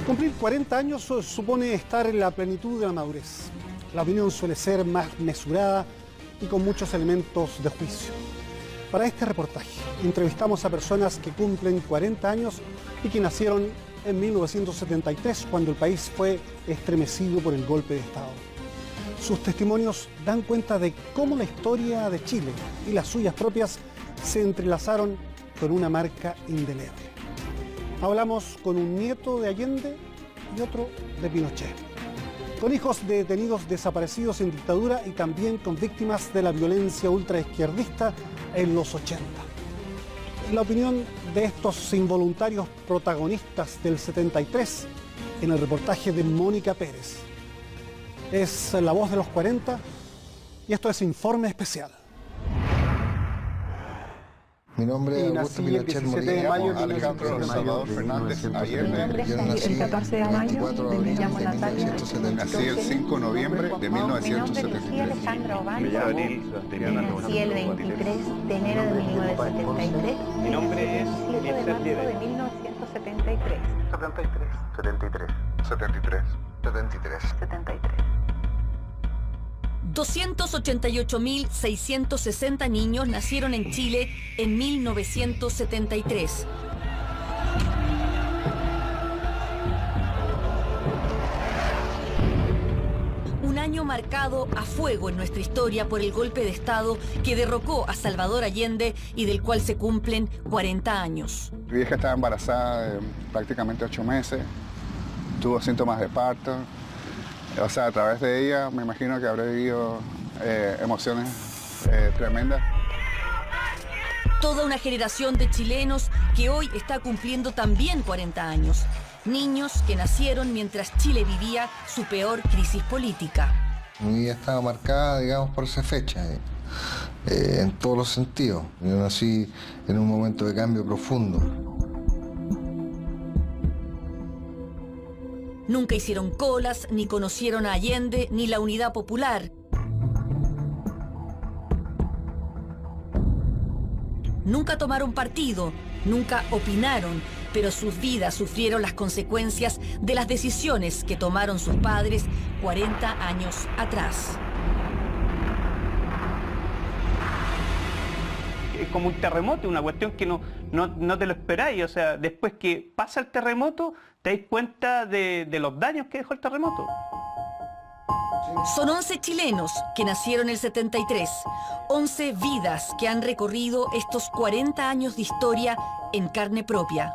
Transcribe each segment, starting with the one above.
Cumplir 40 años supone estar en la plenitud de la madurez. La opinión suele ser más mesurada y con muchos elementos de juicio. Para este reportaje, entrevistamos a personas que cumplen 40 años y que nacieron en 1973, cuando el país fue estremecido por el golpe de Estado. Sus testimonios dan cuenta de cómo la historia de Chile y las suyas propias se entrelazaron con una marca indeleble. Hablamos con un nieto de Allende y otro de Pinochet, con hijos de detenidos desaparecidos en dictadura y también con víctimas de la violencia ultraizquierdista en los 80. La opinión de estos involuntarios protagonistas del 73 en el reportaje de Mónica Pérez. Es la voz de los 40 y esto es Informe Especial. Mi nombre es Augusto Pinochet Molina, Alejandro Salvador Fernández Allende. Yo nací el 14 de mayo, me llamo Natalia. Nací el 5 de noviembre de Mi nombre es 1973. Alejandra Obando. Nací el 23 de enero de 1973. Mi nombre es 7 de marzo de 1973. 73. 288.660 niños nacieron en Chile en 1973. Un año marcado a fuego en nuestra historia por el golpe de Estado que derrocó a Salvador Allende y del cual se cumplen 40 años. Mi vieja estaba embarazada de prácticamente 8 meses, tuvo síntomas de parto. O sea, a través de ella me imagino que habré vivido emociones tremendas. Toda una generación de chilenos que hoy está cumpliendo también 40 años. Niños que nacieron mientras Chile vivía su peor crisis política. Mi vida estaba marcada, digamos, por esa fecha, en todos los sentidos. Yo nací en un momento de cambio profundo. Nunca hicieron colas, ni conocieron a Allende, ni la Unidad Popular. Nunca tomaron partido, nunca opinaron, pero sus vidas sufrieron las consecuencias de las decisiones que tomaron sus padres 40 años atrás. Es como un terremoto, una cuestión que no te lo esperáis. O sea, después que pasa el terremoto, te das cuenta de los daños que dejó el terremoto. Son 11 chilenos que nacieron en el 73, 11 vidas que han recorrido estos 40 años de historia en carne propia.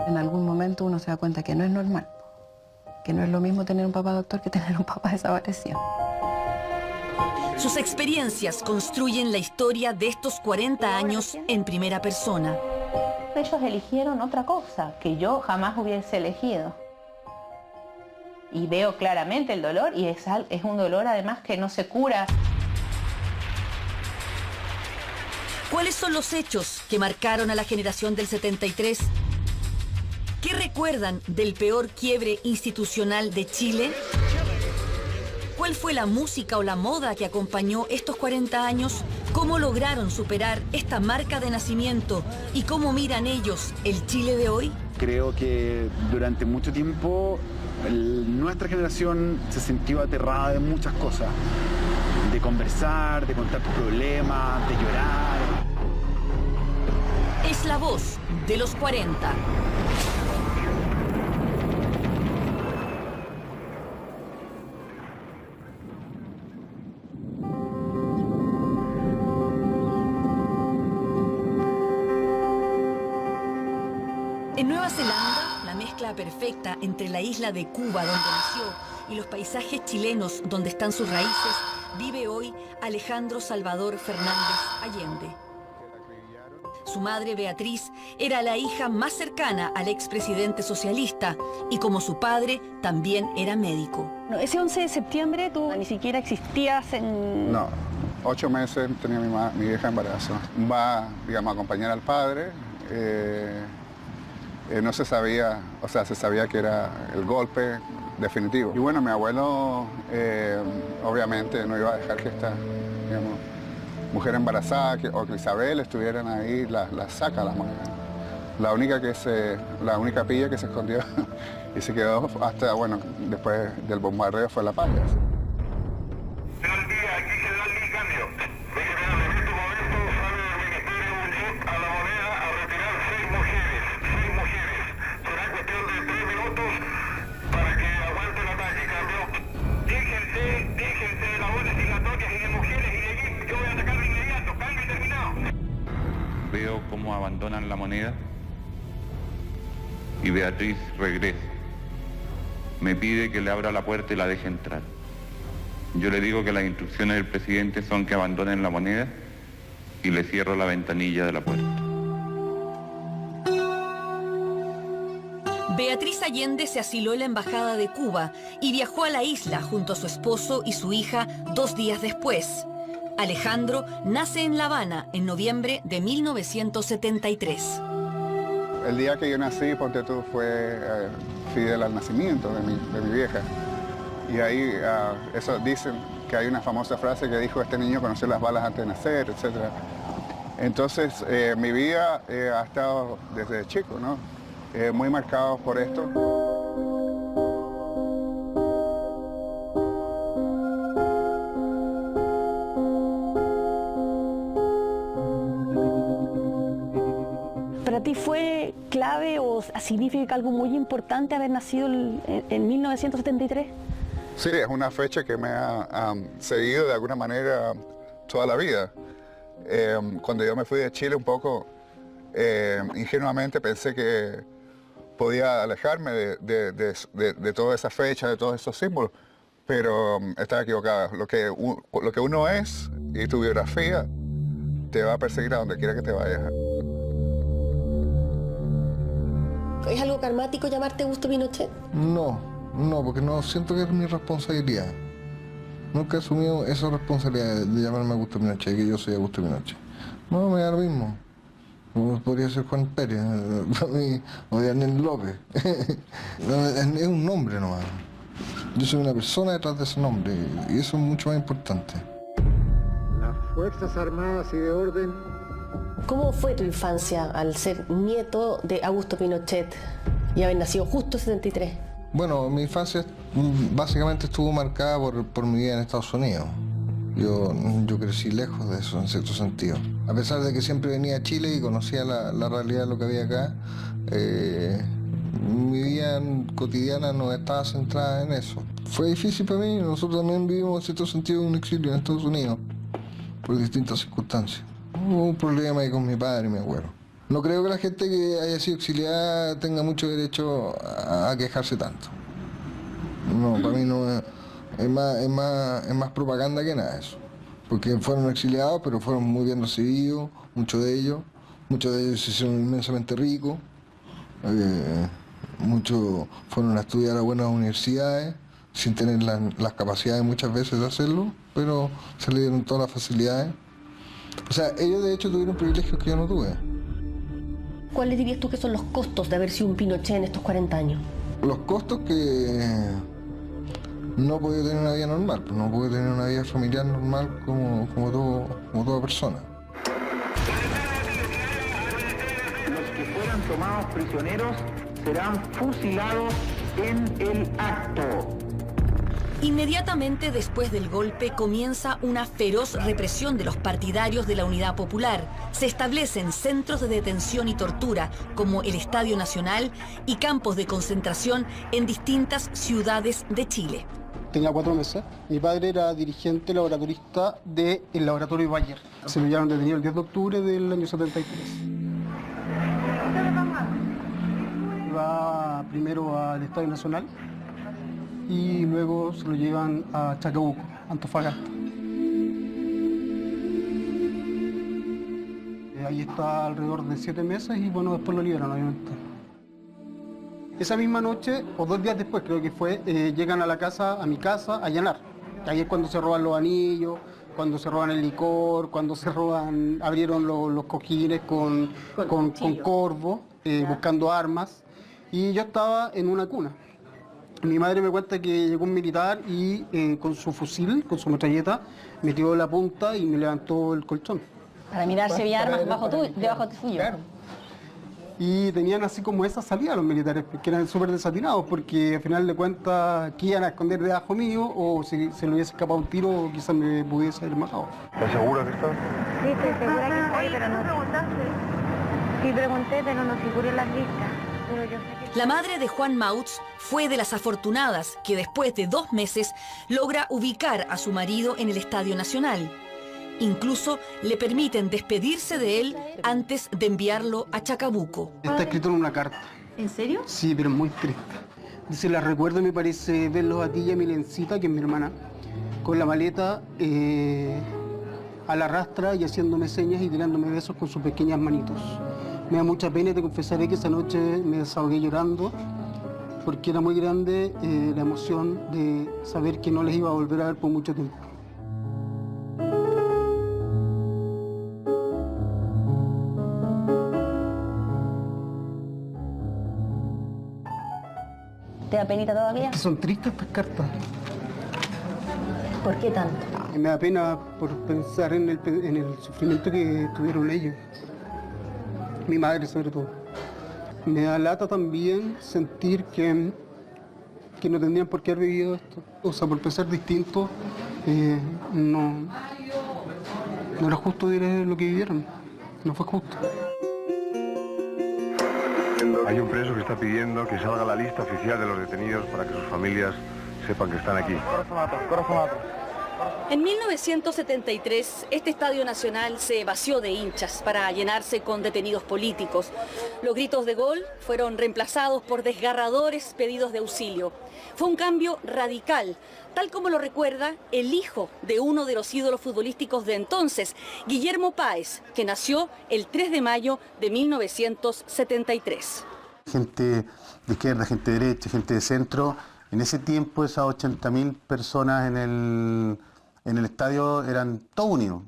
En algún momento uno se da cuenta que no es normal, que no es lo mismo tener un papá doctor que tener un papá desaparecido. Sus experiencias construyen la historia de estos 40 años en primera persona. Ellos eligieron otra cosa que yo jamás hubiese elegido. Y veo claramente el dolor y es un dolor además que no se cura. ¿Cuáles son los hechos que marcaron a la generación del 73? ¿Qué recuerdan del peor quiebre institucional de Chile? ¿Cuál fue la música o la moda que acompañó estos 40 años? ¿Cómo lograron superar esta marca de nacimiento? ¿Y cómo miran ellos el Chile de hoy? Creo que durante mucho tiempo nuestra generación se sintió aterrada de muchas cosas. De conversar, de contar tus problemas, de llorar. Es la voz de los 40. En Nueva Zelanda, la mezcla perfecta entre la isla de Cuba, donde nació, y los paisajes chilenos, donde están sus raíces, vive hoy Alejandro Salvador Fernández Allende. Su madre, Beatriz, era la hija más cercana al expresidente socialista y, como su padre, también era médico. Ese 11 de septiembre tú ni siquiera existías en... No, 8 meses tenía mi vieja embarazo. Va, digamos, a acompañar al padre. No se sabía, o sea, se sabía que era el golpe definitivo. Y bueno, mi abuelo obviamente no iba a dejar que esta, digamos, mujer embarazada o que Isabel estuvieran ahí, las saca las monedas. la única pilla que se escondió y se quedó hasta, bueno, después del bombardeo fue la palla. Veo cómo abandonan la moneda y Beatriz regresa. Me pide que le abra la puerta y la deje entrar. Yo le digo que las instrucciones del presidente son que abandonen la moneda y le cierro la ventanilla de la puerta. Beatriz Allende se asiló en la Embajada de Cuba y viajó a la isla junto a su esposo y su hija 2 días después. Alejandro nace en La Habana en noviembre de 1973. El día que yo nací, ponte tú, fue fidel al nacimiento de mi vieja. Y ahí, eso dicen que hay una famosa frase que dijo, este niño conoció las balas antes de nacer, etc. Entonces, mi vida ha estado desde chico, ¿no? Muy marcado por esto. ¿Para ti fue clave o significa algo muy importante haber nacido en 1973? Sí, es una fecha que me ha seguido de alguna manera toda la vida. Cuando yo me fui de Chile un poco, ingenuamente pensé que podía alejarme de toda esa fecha, de todos esos símbolos, pero estaba equivocada. Lo que uno es y tu biografía te va a perseguir a donde quiera que te vayas. ¿Es algo karmático llamarte Augusto Pinochet? No, porque no siento que es mi responsabilidad. Nunca he asumido esa responsabilidad de llamarme Augusto Pinochet, que yo soy Augusto Pinochet. No, me da lo mismo. Podría ser Juan Pérez, o Daniel López. Es un nombre nomás. Yo soy una persona detrás de ese nombre y eso es mucho más importante. Las Fuerzas Armadas y de Orden. ¿Cómo fue tu infancia al ser nieto de Augusto Pinochet y haber nacido justo en 73? Bueno, mi infancia básicamente estuvo marcada por mi vida en Estados Unidos. Yo crecí lejos de eso, en cierto sentido. A pesar de que siempre venía a Chile y conocía la realidad de lo que había acá, mi vida cotidiana no estaba centrada en eso. Fue difícil para mí, nosotros también vivimos en cierto sentido un exilio en Estados Unidos, por distintas circunstancias. Hubo un problema ahí con mi padre y mi abuelo. No creo que la gente que haya sido exiliada tenga mucho derecho a quejarse tanto. No, para mí no es más propaganda que nada eso. Porque fueron exiliados, pero fueron muy bien recibidos, muchos de ellos se hicieron inmensamente ricos, muchos fueron a estudiar a buenas universidades, sin tener las capacidades muchas veces de hacerlo, pero se le dieron todas las facilidades. O sea, ellos de hecho tuvieron privilegios que yo no tuve. ¿Cuáles dirías tú que son los costos de haber sido un Pinochet en estos 40 años? Los costos que no he podido tener una vida normal, no he podido tener una vida familiar normal como toda persona. Los que fueran tomados prisioneros serán fusilados en el acto. Inmediatamente después del golpe comienza una feroz represión de los partidarios de la Unidad Popular. Se establecen centros de detención y tortura como el Estadio Nacional y campos de concentración en distintas ciudades de Chile. Tenía 4 meses. Mi padre era dirigente laboratorista del laboratorio Bayer. Se lo llevaron detenido el 10 de octubre del año 73. Iba primero al Estadio Nacional y luego se lo llevan a Chacabuco, Antofagasta. Ahí está alrededor de 7 meses y bueno, después lo liberan, obviamente. Esa misma noche, o 2 días después creo que fue, llegan a mi casa, a allanar. Ahí es cuando se roban los anillos, cuando se roban el licor, cuando se roban, abrieron los cojines con corvo, buscando armas. Y yo estaba en una cuna. Mi madre me cuenta que llegó un militar y con su fusil, con su metralleta, metió la punta y me levantó el colchón. Para mirar si había armas debajo tuyo. Claro. y tenían así como esa salida los militares, que eran súper desatinados, porque al final de cuentas que iban a esconder debajo mío, o si se le hubiese escapado un tiro, quizás me pudiese haber matado. ¿Estás segura que está? Sí, estoy segura que está ahí, pero no preguntaste. Sí pregunté, pero no figuré en las listas. Pero yo sé que... La madre de Juan Mautz fue de las afortunadas que después de 2 meses logra ubicar a su marido en el Estadio Nacional. Incluso le permiten despedirse de él antes de enviarlo a Chacabuco. Está escrito en una carta. ¿En serio? Sí, pero muy triste. Dice, la recuerdo, me parece verlos a ti y a Milencita, que es mi hermana, con la maleta a la rastra y haciéndome señas y tirándome besos con sus pequeñas manitos. Me da mucha pena y te confesaré que esa noche me desahogué llorando porque era muy grande la emoción de saber que no les iba a volver a ver por mucho tiempo. ¿Te da penita todavía? Que son tristes estas cartas. ¿Por qué tanto? Me da pena por pensar en el sufrimiento que tuvieron ellos. Mi madre sobre todo. Me da lata también sentir que no tendrían por qué haber vivido esto. O sea, por pensar distinto, no era justo lo que vivieron. No fue justo. Hay un preso que está pidiendo que salga la lista oficial de los detenidos para que sus familias sepan que están aquí. En 1973, este Estadio Nacional se vació de hinchas para llenarse con detenidos políticos. Los gritos de gol fueron reemplazados por desgarradores pedidos de auxilio. Fue un cambio radical, tal como lo recuerda el hijo de uno de los ídolos futbolísticos de entonces, Guillermo Páez, que nació el 3 de mayo de 1973. Gente de izquierda, gente de derecha, gente de centro. En ese tiempo esas 80.000 personas en el estadio eran todos unidos.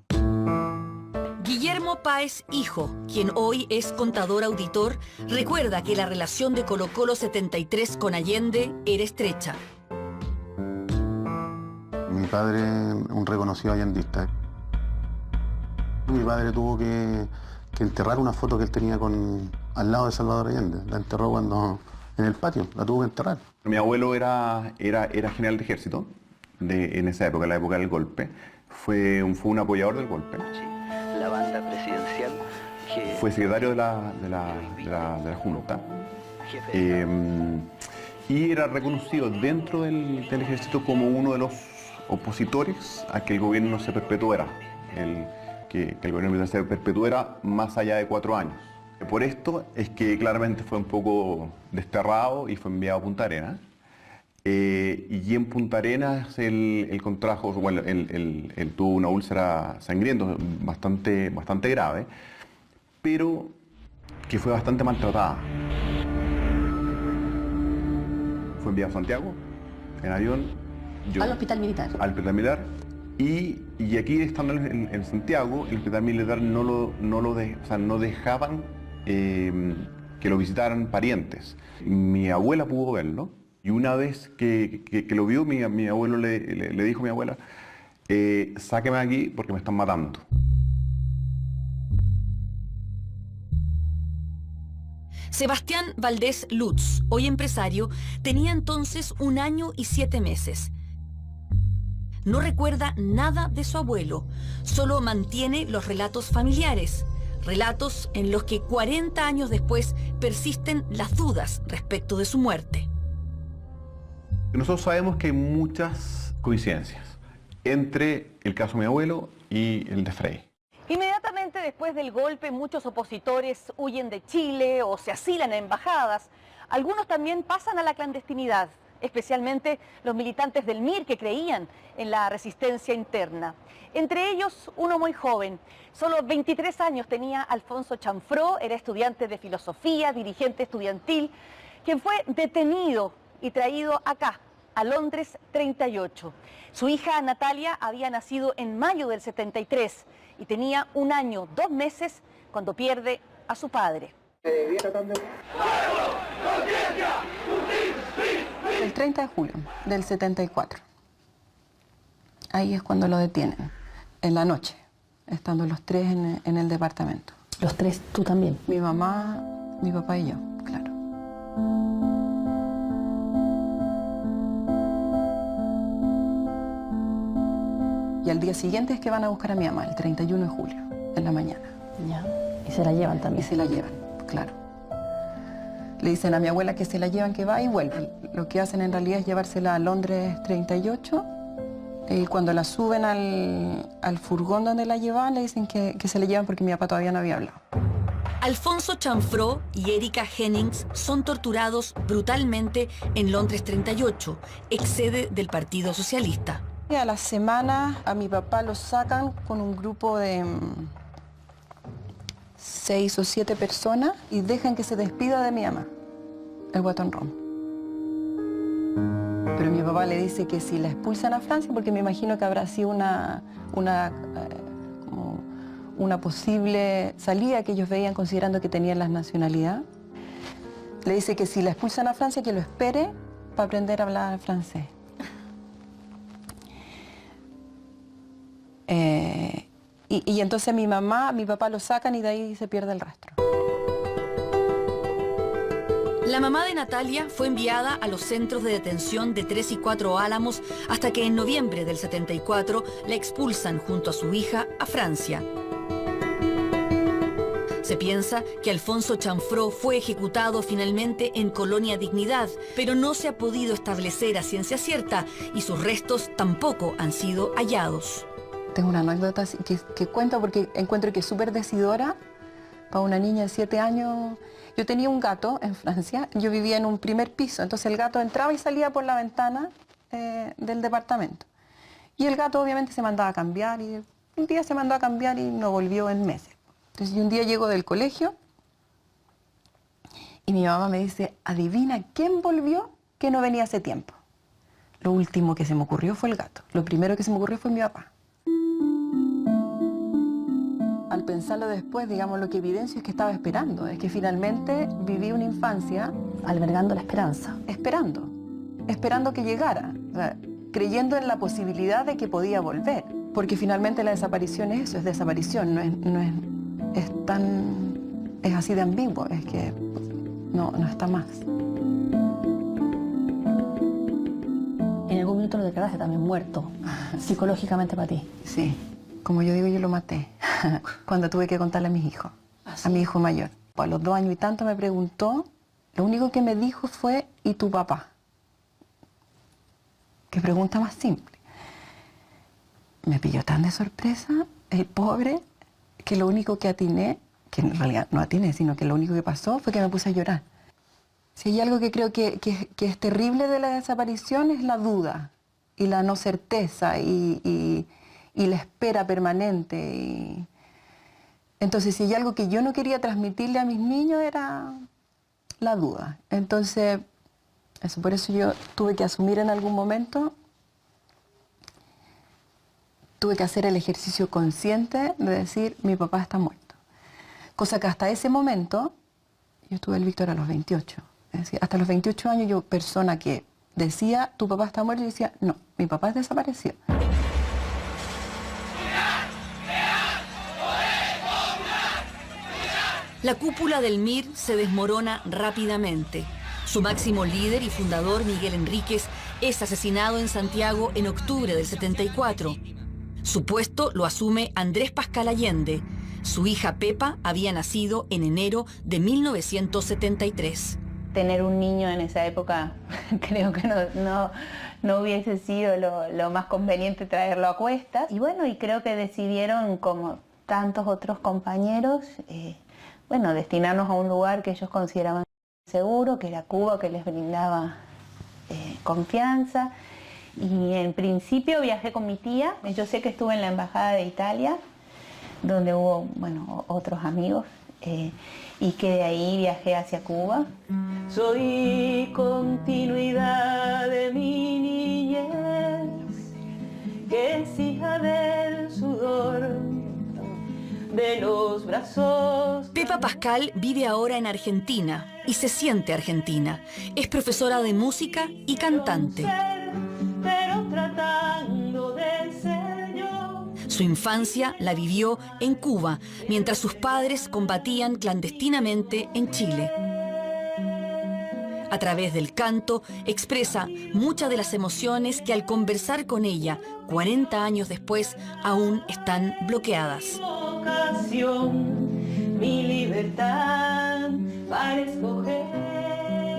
Guillermo Páez hijo, quien hoy es contador auditor, recuerda que la relación de Colo-Colo 73 con Allende era estrecha. Mi padre, un reconocido allendista. Mi padre tuvo que enterrar una foto que él tenía al lado de Salvador Allende. La enterró en el patio, la tuvo que enterrar. Mi abuelo era general de ejército en esa época, la época del golpe. Fue un apoyador del golpe. La banda presidencial. Fue secretario de la Junta. Y era reconocido dentro del ejército como uno de los opositores a que el gobierno se perpetuara. Que el gobierno militar se perpetuara más allá de 4 años. Por esto es que claramente fue un poco desterrado y fue enviado a Punta Arenas. Y en Punta Arenas él contrajo, bueno, él tuvo una úlcera sangrienta bastante grave, pero que fue bastante maltratada. Fue enviado a Santiago en avión. Al hospital militar. Al hospital militar. Y aquí estando en Santiago, el hospital militar no dejaban que lo visitaran parientes. Mi abuela pudo verlo. Y una vez que lo vio, mi abuelo le dijo a mi abuela, sáqueme de aquí porque me están matando. Sebastián Valdés Lutz, hoy empresario, tenía entonces 1 año y 7 meses. No recuerda nada de su abuelo, solo mantiene los relatos familiares, relatos en los que 40 años después persisten las dudas respecto de su muerte. Nosotros sabemos que hay muchas coincidencias entre el caso de mi abuelo y el de Frei. Inmediatamente después del golpe, muchos opositores huyen de Chile o se asilan en embajadas. Algunos también pasan a la clandestinidad, especialmente los militantes del MIR que creían en la resistencia interna. Entre ellos, uno muy joven. Solo 23 años tenía Alfonso Chanfró, era estudiante de filosofía, dirigente estudiantil, quien fue detenido y traído acá, a Londres 38. Su hija Natalia había nacido en mayo del 73 y tenía 1 año, 2 meses cuando pierde a su padre. El 30 de julio del 74. Ahí es cuando lo detienen, en la noche, estando los 3 en el departamento. ¿Los 3 tú también? Mi mamá, Mi papá y yo, claro. Y al día siguiente es que van a buscar a mi mamá, el 31 de julio, en la mañana. Ya. Y se la llevan también. Y se la llevan, claro. Le dicen a mi abuela que se la llevan, que va y vuelve. Lo que hacen en realidad es llevársela a Londres 38. Y cuando la suben al furgón donde la llevan, le dicen que se la llevan porque mi papá todavía no había hablado. Alfonso Chanfró y Erika Jennings son torturados brutalmente en Londres 38, ex sede del Partido Socialista. Y a la semana a mi papá lo sacan con un grupo de 6 o 7 personas y dejan que se despida de mi mamá, el guatón Rom. Pero mi papá le dice que si la expulsan a Francia, porque me imagino que habrá sido una posible salida que ellos veían considerando que tenían la nacionalidad, le dice que si la expulsan a Francia, que lo espere para aprender a hablar francés. Y entonces mi papá lo sacan y de ahí se pierde el rastro. La mamá de Natalia fue enviada a los centros de detención de 3 y 4 Álamos hasta que en noviembre del 74 la expulsan junto a su hija a Francia. Se piensa que Alfonso Chanfró fue ejecutado finalmente en Colonia Dignidad, pero no se ha podido establecer a ciencia cierta y sus restos tampoco han sido hallados. Tengo una anécdota que cuento porque encuentro que es súper decidora para una niña de 7 años. Yo tenía un gato en Francia, yo vivía en un primer piso, entonces el gato entraba y salía por la ventana del departamento. Y el gato obviamente se mandaba a cambiar y un día se mandó a cambiar y no volvió en meses. Entonces yo un día llego del colegio y mi mamá me dice, adivina quién volvió que no venía hace tiempo. Lo último que se me ocurrió fue el gato, lo primero que se me ocurrió fue mi papá. Al pensarlo después, digamos, lo que evidencio es que estaba esperando, es que finalmente viví una infancia albergando la esperanza. Esperando que llegara, o sea, creyendo en la posibilidad de que podía volver, porque finalmente la desaparición es eso, es desaparición, es así de ambiguo, es que no está más. En algún momento lo declaraste también muerto, psicológicamente para ti. Sí, como yo digo, yo lo maté cuando tuve que contarle a mis hijos, a mi hijo mayor. A los 2 años y tanto me preguntó, lo único que me dijo fue, ¿y tu papá? Qué pregunta más simple. Me pilló tan de sorpresa, el pobre, que lo único que atiné, que en realidad no atiné, sino que lo único que pasó fue que me puse a llorar. Si hay algo que creo que es terrible de la desaparición es la duda y la no certeza y la espera permanente. Entonces, si hay algo que yo no quería transmitirle a mis niños era la duda. Entonces, por eso yo tuve que asumir en algún momento, tuve que hacer el ejercicio consciente de decir, mi papá está muerto. Cosa que hasta ese momento, yo tuve el Víctor a los 28. Es decir, hasta los 28 años yo, persona que decía, tu papá está muerto, y decía, no, mi papá es desaparecido. La cúpula del MIR se desmorona rápidamente. Su máximo líder y fundador, Miguel Enríquez, es asesinado en Santiago en octubre del 74. Su puesto lo asume Andrés Pascal Allende. Su hija Pepa había nacido en enero de 1973. Tener un niño en esa época creo que no hubiese sido lo más conveniente traerlo a cuestas. Y bueno, y creo que decidieron, como tantos otros compañeros, destinarnos a un lugar que ellos consideraban seguro, que era Cuba, que les brindaba confianza. Y en principio viajé con mi tía. Yo sé que estuve en la Embajada de Italia, donde hubo otros amigos, y que de ahí viajé hacia Cuba. Soy continuidad de mi niñez, que es hija del sudor de los brazos. Pepa Pascal vive ahora en Argentina y se siente argentina. Es profesora de música y cantante. Pero tratando de ser yo. Su infancia la vivió en Cuba, mientras sus padres combatían clandestinamente en Chile. A través del canto expresa muchas de las emociones que al conversar con ella, 40 años después, aún están bloqueadas. Mi libertad para escoger.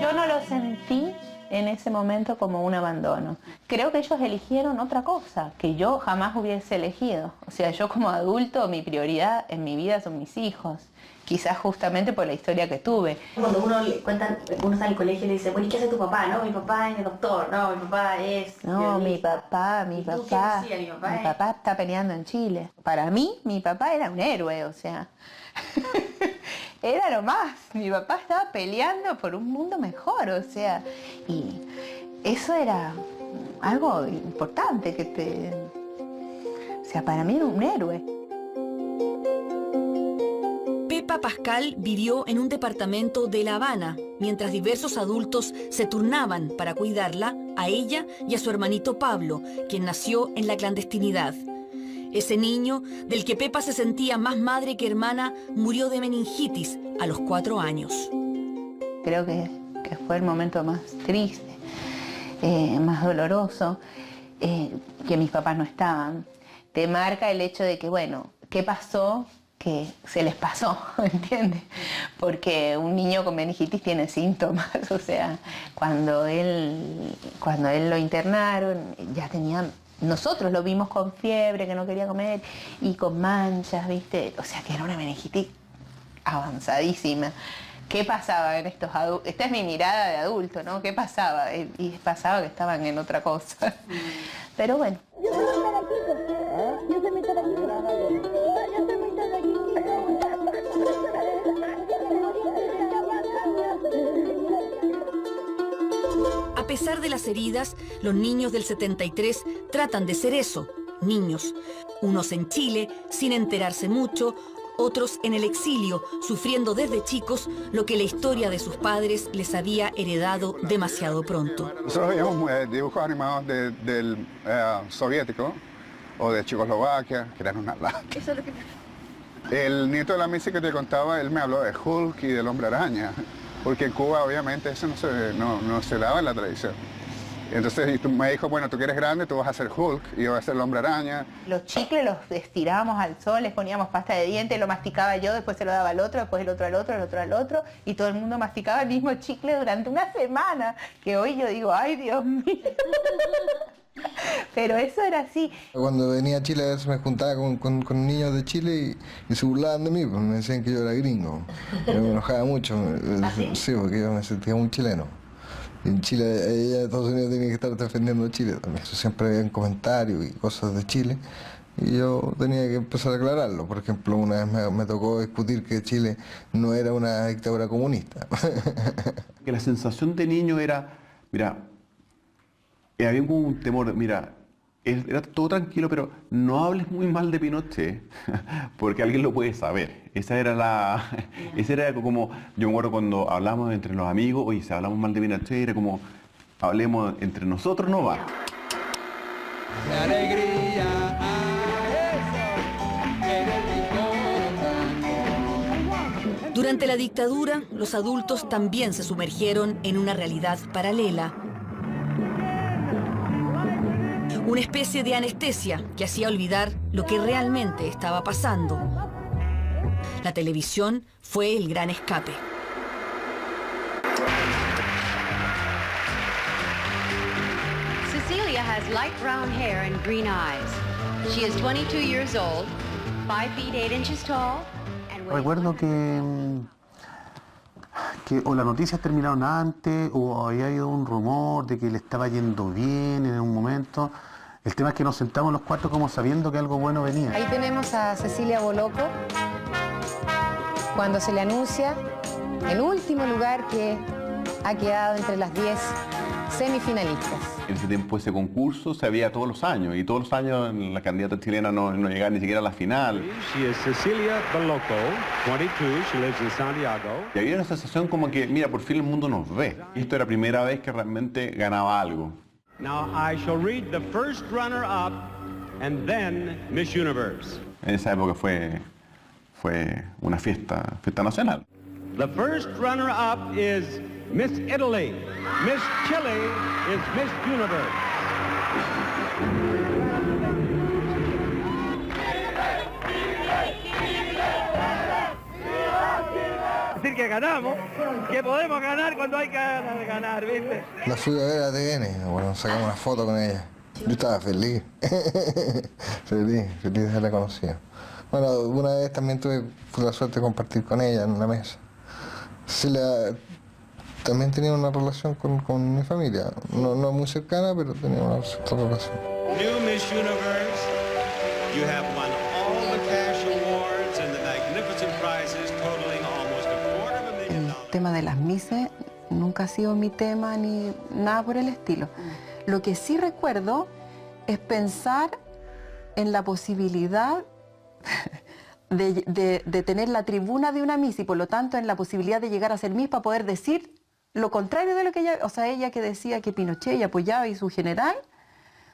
Yo no lo sentí en ese momento como un abandono. Creo que ellos eligieron otra cosa que yo jamás hubiese elegido. O sea, yo como adulto, mi prioridad en mi vida son mis hijos. Quizás justamente por la historia que tuve. Cuando uno le cuentan, uno está en el colegio y le dice, bueno, ¿y qué hace tu papá? No, mi papá es doctor, no, mi papá es... No, mi papá está peleando en Chile. Para mí, mi papá era un héroe, o sea, era lo más. Mi papá estaba peleando por un mundo mejor, o sea, y eso era algo importante o sea, para mí era un héroe. Pepa Pascal vivió en un departamento de La Habana, mientras diversos adultos se turnaban para cuidarla, a ella y a su hermanito Pablo, quien nació en la clandestinidad. Ese niño, del que Pepa se sentía más madre que hermana, murió de meningitis a los 4 años. Creo que fue el momento más triste, más doloroso, que mis papás no estaban. Te marca el hecho de que, bueno, ¿qué pasó? Que se les pasó, ¿entiendes? Porque un niño con meningitis tiene síntomas, o sea, cuando él lo internaron, ya tenían, nosotros lo vimos con fiebre, que no quería comer, y con manchas, ¿viste? O sea, que era una meningitis avanzadísima. ¿Qué pasaba en estos adultos? Esta es mi mirada de adulto, ¿no? ¿Qué pasaba? Y pasaba que estaban en otra cosa. Pero bueno. A pesar de las heridas, los niños del 73 tratan de ser eso, niños. Unos en Chile, sin enterarse mucho, otros en el exilio, sufriendo desde chicos lo que la historia de sus padres les había heredado demasiado pronto. Nosotros veíamos dibujos animados del soviético o de Checoslovaquia, que eran una lata. El nieto de la Missy que te contaba, él me habló de Hulk y del Hombre Araña, porque en Cuba obviamente eso no se daba en la tradición. Entonces me dijo, bueno, tú que eres grande, tú vas a ser Hulk y yo voy a ser el Hombre Araña. Los chicles los estirábamos al sol, les poníamos pasta de dientes, lo masticaba yo, después se lo daba al otro, después el otro al otro, el otro al otro, y todo el mundo masticaba el mismo chicle durante una semana, que hoy yo digo, ay Dios mío. Pero eso era así. Cuando venía a Chile a veces me juntaba con niños de Chile y se burlaban de mí, pues me decían que yo era gringo. Yo me enojaba mucho, sí, porque yo me sentía un chileno. En Chile, ella de Estados Unidos tiene que estar defendiendo a Chile también. Eso siempre había comentarios y cosas de Chile. Y yo tenía que empezar a aclararlo. Por ejemplo, una vez me tocó discutir que Chile no era una dictadura comunista. Que la sensación de niño era, mira, había como un temor, mira, era todo tranquilo, pero no hables muy mal de Pinochet, porque alguien lo puede saber. Esa era como, yo me acuerdo cuando hablamos entre los amigos, oye, si hablamos mal de Pinochet, era como, hablemos entre nosotros, no va. ¡Qué alegría! Durante la dictadura, los adultos también se sumergieron en una realidad paralela. Una especie de anestesia que hacía olvidar lo que realmente estaba pasando. La televisión fue el gran escape. Cecilia has light brown hair and green eyes. She is 22 years old, 5 feet 8 inches tall, and weighs... Recuerdo que o las noticias terminaron antes o había habido un rumor de que le estaba yendo bien en un momento. El tema es que nos sentamos los cuatro como sabiendo que algo bueno venía. Ahí tenemos a Cecilia Boloco, cuando se le anuncia el último lugar que ha quedado entre las 10 semifinalistas. En ese tiempo ese concurso se había todos los años, y todos los años la candidata chilena no llegaba ni siquiera a la final. She is Cecilia Boloco, 22, she lives in Santiago. Y había una sensación como que, mira, por fin el mundo nos ve. Y esto era la primera vez que realmente ganaba algo. Now I shall read the first runner-up and then Miss Universe. En esa época fue una fiesta nacional. The first runner-up is Miss Italy. Miss Chile is Miss Universe. Decir que ganamos, que podemos ganar cuando hay ganas de ganar, ¿viste? La fui a ver a TN, bueno, sacamos una foto con ella. Yo estaba feliz, feliz de haberla conocido. Bueno, una vez también tuve la suerte de compartir con ella en la mesa. También tenía una relación con mi familia, no muy cercana, pero tenía una cierta relación. New Miss Universe, you have won all the cash awards and the magnificent prizes totaling almost $250,000. El tema de las Misses nunca ha sido mi tema ni nada por el estilo. Lo que sí recuerdo es pensar en la posibilidad de tener la tribuna de una Miss y por lo tanto en la posibilidad de llegar a ser Miss para poder decir lo contrario de lo que ella, o sea, ella que decía que Pinochet ella apoyaba y su general,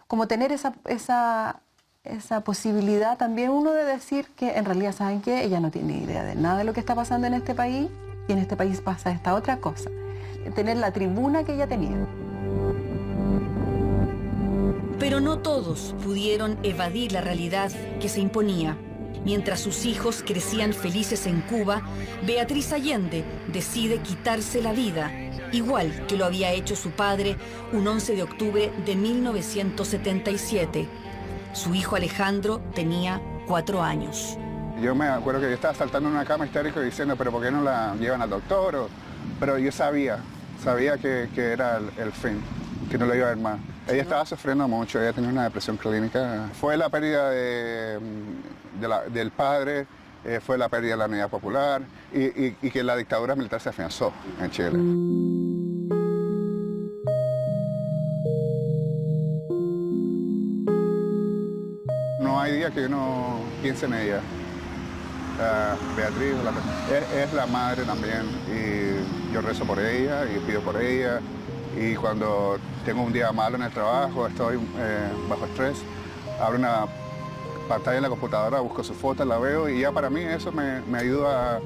como tener esa posibilidad también uno de decir que en realidad, ¿saben qué? Ella no tiene idea de nada de lo que está pasando en este país y en este país pasa esta otra cosa. Tener la tribuna que ella tenía. Pero no todos pudieron evadir la realidad que se imponía. Mientras sus hijos crecían felices en Cuba, Beatriz Allende decide quitarse la vida, igual que lo había hecho su padre un 11 de octubre de 1977. Su hijo Alejandro tenía 4 años. Yo me acuerdo que yo estaba saltando en una cama histérico diciendo, pero ¿por qué no la llevan al doctor? Pero yo sabía que era el fin, que no la iba a ver más. Ella estaba sufriendo mucho, ella tenía una depresión clínica. Fue la pérdida del padre, fue la pérdida de la Unidad Popular y que la dictadura militar se afianzó en Chile. No hay día que uno piense en ella. Beatriz es la madre también y yo rezo por ella y pido por ella. Y cuando tengo un día malo en el trabajo, estoy bajo estrés, abro una pantalla en la computadora, busco su foto, la veo y ya para mí eso me ayuda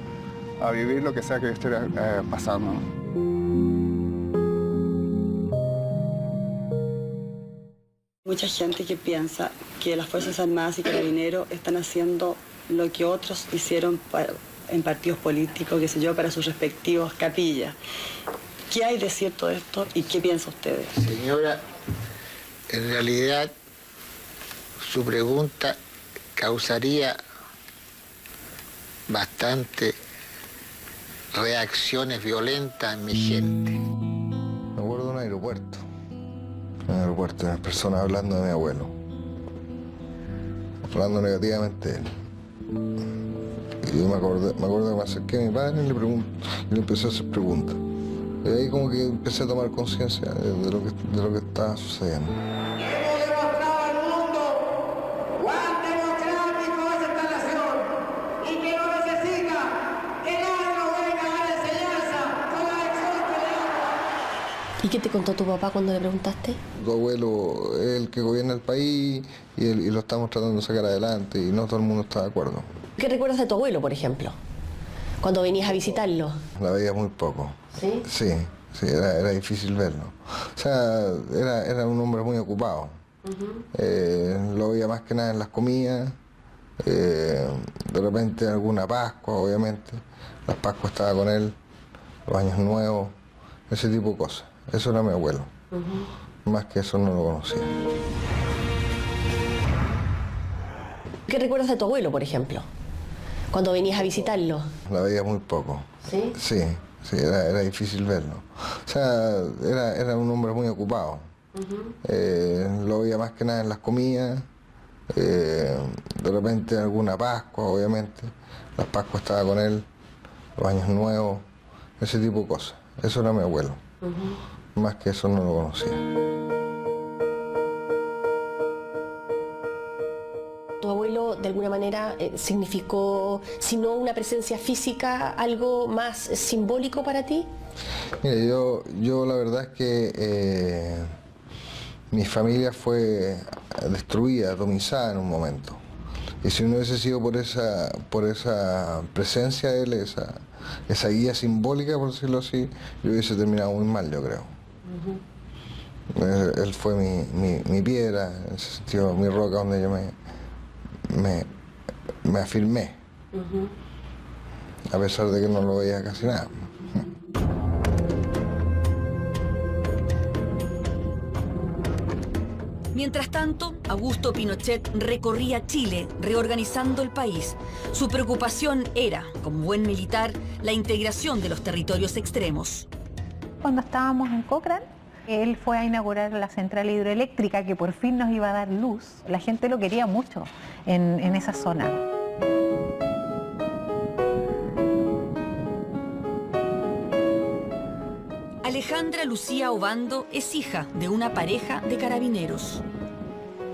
a vivir lo que sea que yo esté pasando. Mucha gente que piensa que las Fuerzas Armadas y Carabineros están haciendo lo que otros hicieron en partidos políticos, qué sé yo, para sus respectivos capillas. ¿Qué hay de cierto de esto y qué piensa ustedes? Señora, en realidad su pregunta causaría bastante reacciones violentas en mi gente. Me acuerdo de un aeropuerto. En el aeropuerto, unas personas hablando de mi abuelo. Hablando negativamente de él. Y yo me acuerdo que me acerqué a mi padre y le empecé a hacer preguntas. Y ahí como que empecé a tomar conciencia de lo que estaba sucediendo. Hemos demostrado al mundo cuán democrático es esta nación y que no necesita que nadie nos venga a dar enseñanza con la lección que le damos. ¿Y qué te contó tu papá cuando le preguntaste? Tu abuelo es el que gobierna el país y lo estamos tratando de sacar adelante y no todo el mundo está de acuerdo. ¿Qué recuerdas de tu abuelo, por ejemplo? Cuando venías a visitarlo. La veía muy poco. ¿Sí? Sí, era difícil verlo. O sea, era un hombre muy ocupado. Lo veía más que nada en las comidas, de repente alguna Pascua, obviamente. Las Pascuas estaba con él, los Años Nuevos, ese tipo de cosas. Eso era mi abuelo. Más que eso no lo conocía. ¿Qué recuerdas de tu abuelo, por ejemplo? Cuando venías a visitarlo. La veía muy poco. ¿Sí? Sí, era difícil verlo. O sea, era un hombre muy ocupado. Lo veía más que nada en las comidas, de repente alguna Pascua, obviamente. Las Pascuas estaba con él, los Años Nuevos, ese tipo de cosas. Eso era mi abuelo. Más que eso no lo conocía. ¿Tu abuelo de alguna manera significó, si no una presencia física, algo más simbólico para ti? Mire, yo la verdad es que mi familia fue destruida, atomizada en un momento. Y si no hubiese sido por esa presencia de él, esa guía simbólica, por decirlo así, yo hubiese terminado muy mal, yo creo. Él fue mi piedra, en ese sentido, mi roca donde yo me afirmé, a pesar de que no lo veía casi nada. Mientras tanto, Augusto Pinochet recorría Chile, reorganizando el país. Su preocupación era, como buen militar, la integración de los territorios extremos. Cuando estábamos en Cochrane, él fue a inaugurar la central hidroeléctrica que por fin nos iba a dar luz. La gente lo quería mucho en esa zona. Alejandra Lucía Obando es hija de una pareja de carabineros.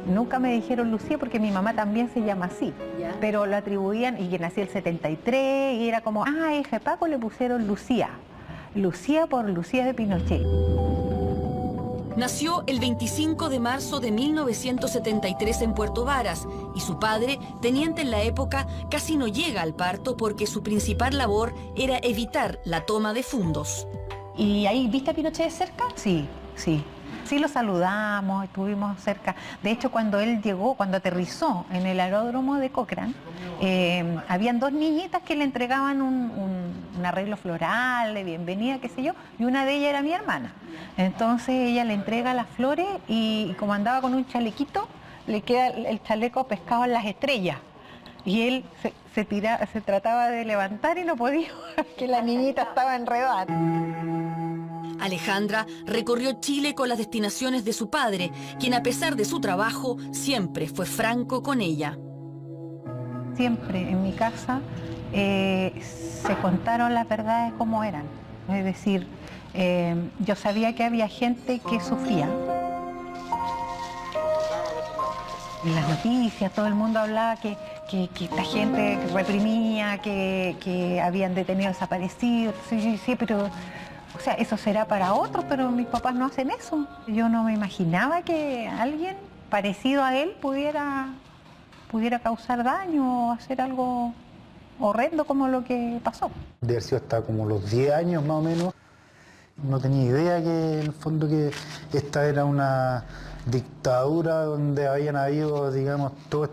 Nunca me dijeron Lucía porque mi mamá también se llama así, pero lo atribuían, y que nací el 73, y era como, hija de Paco, le pusieron Lucía. Lucía por Lucía de Pinochet. Nació el 25 de marzo de 1973 en Puerto Varas y su padre, teniente en la época, casi no llega al parto porque su principal labor era evitar la toma de fondos. ¿Y ahí viste a Pinochet de cerca? Sí, sí. Sí lo saludamos, estuvimos cerca. De hecho, cuando él llegó, cuando aterrizó en el aeródromo de Cochrane, habían dos niñitas que le entregaban un arreglo floral de bienvenida, qué sé yo, y una de ellas era mi hermana. Entonces ella le entrega las flores y como andaba con un chalequito, le queda el chaleco pescado en las estrellas. Y él se trataba de levantar y no podía, que la niñita estaba enredada. Alejandra recorrió Chile con las destinaciones de su padre, quien a pesar de su trabajo siempre fue franco con ella. Siempre en mi casa se contaron las verdades como eran. Es decir, yo sabía que había gente que sufría. En las noticias todo el mundo hablaba que esta gente reprimía, que habían detenido desaparecidos. Sí, pero... O sea, eso será para otros, pero mis papás no hacen eso. Yo no me imaginaba que alguien parecido a él pudiera causar daño o hacer algo horrendo como lo que pasó. De haber sido hasta como los 10 años más o menos. No tenía idea que en el fondo que esta era una dictadura donde habían habido, digamos, todo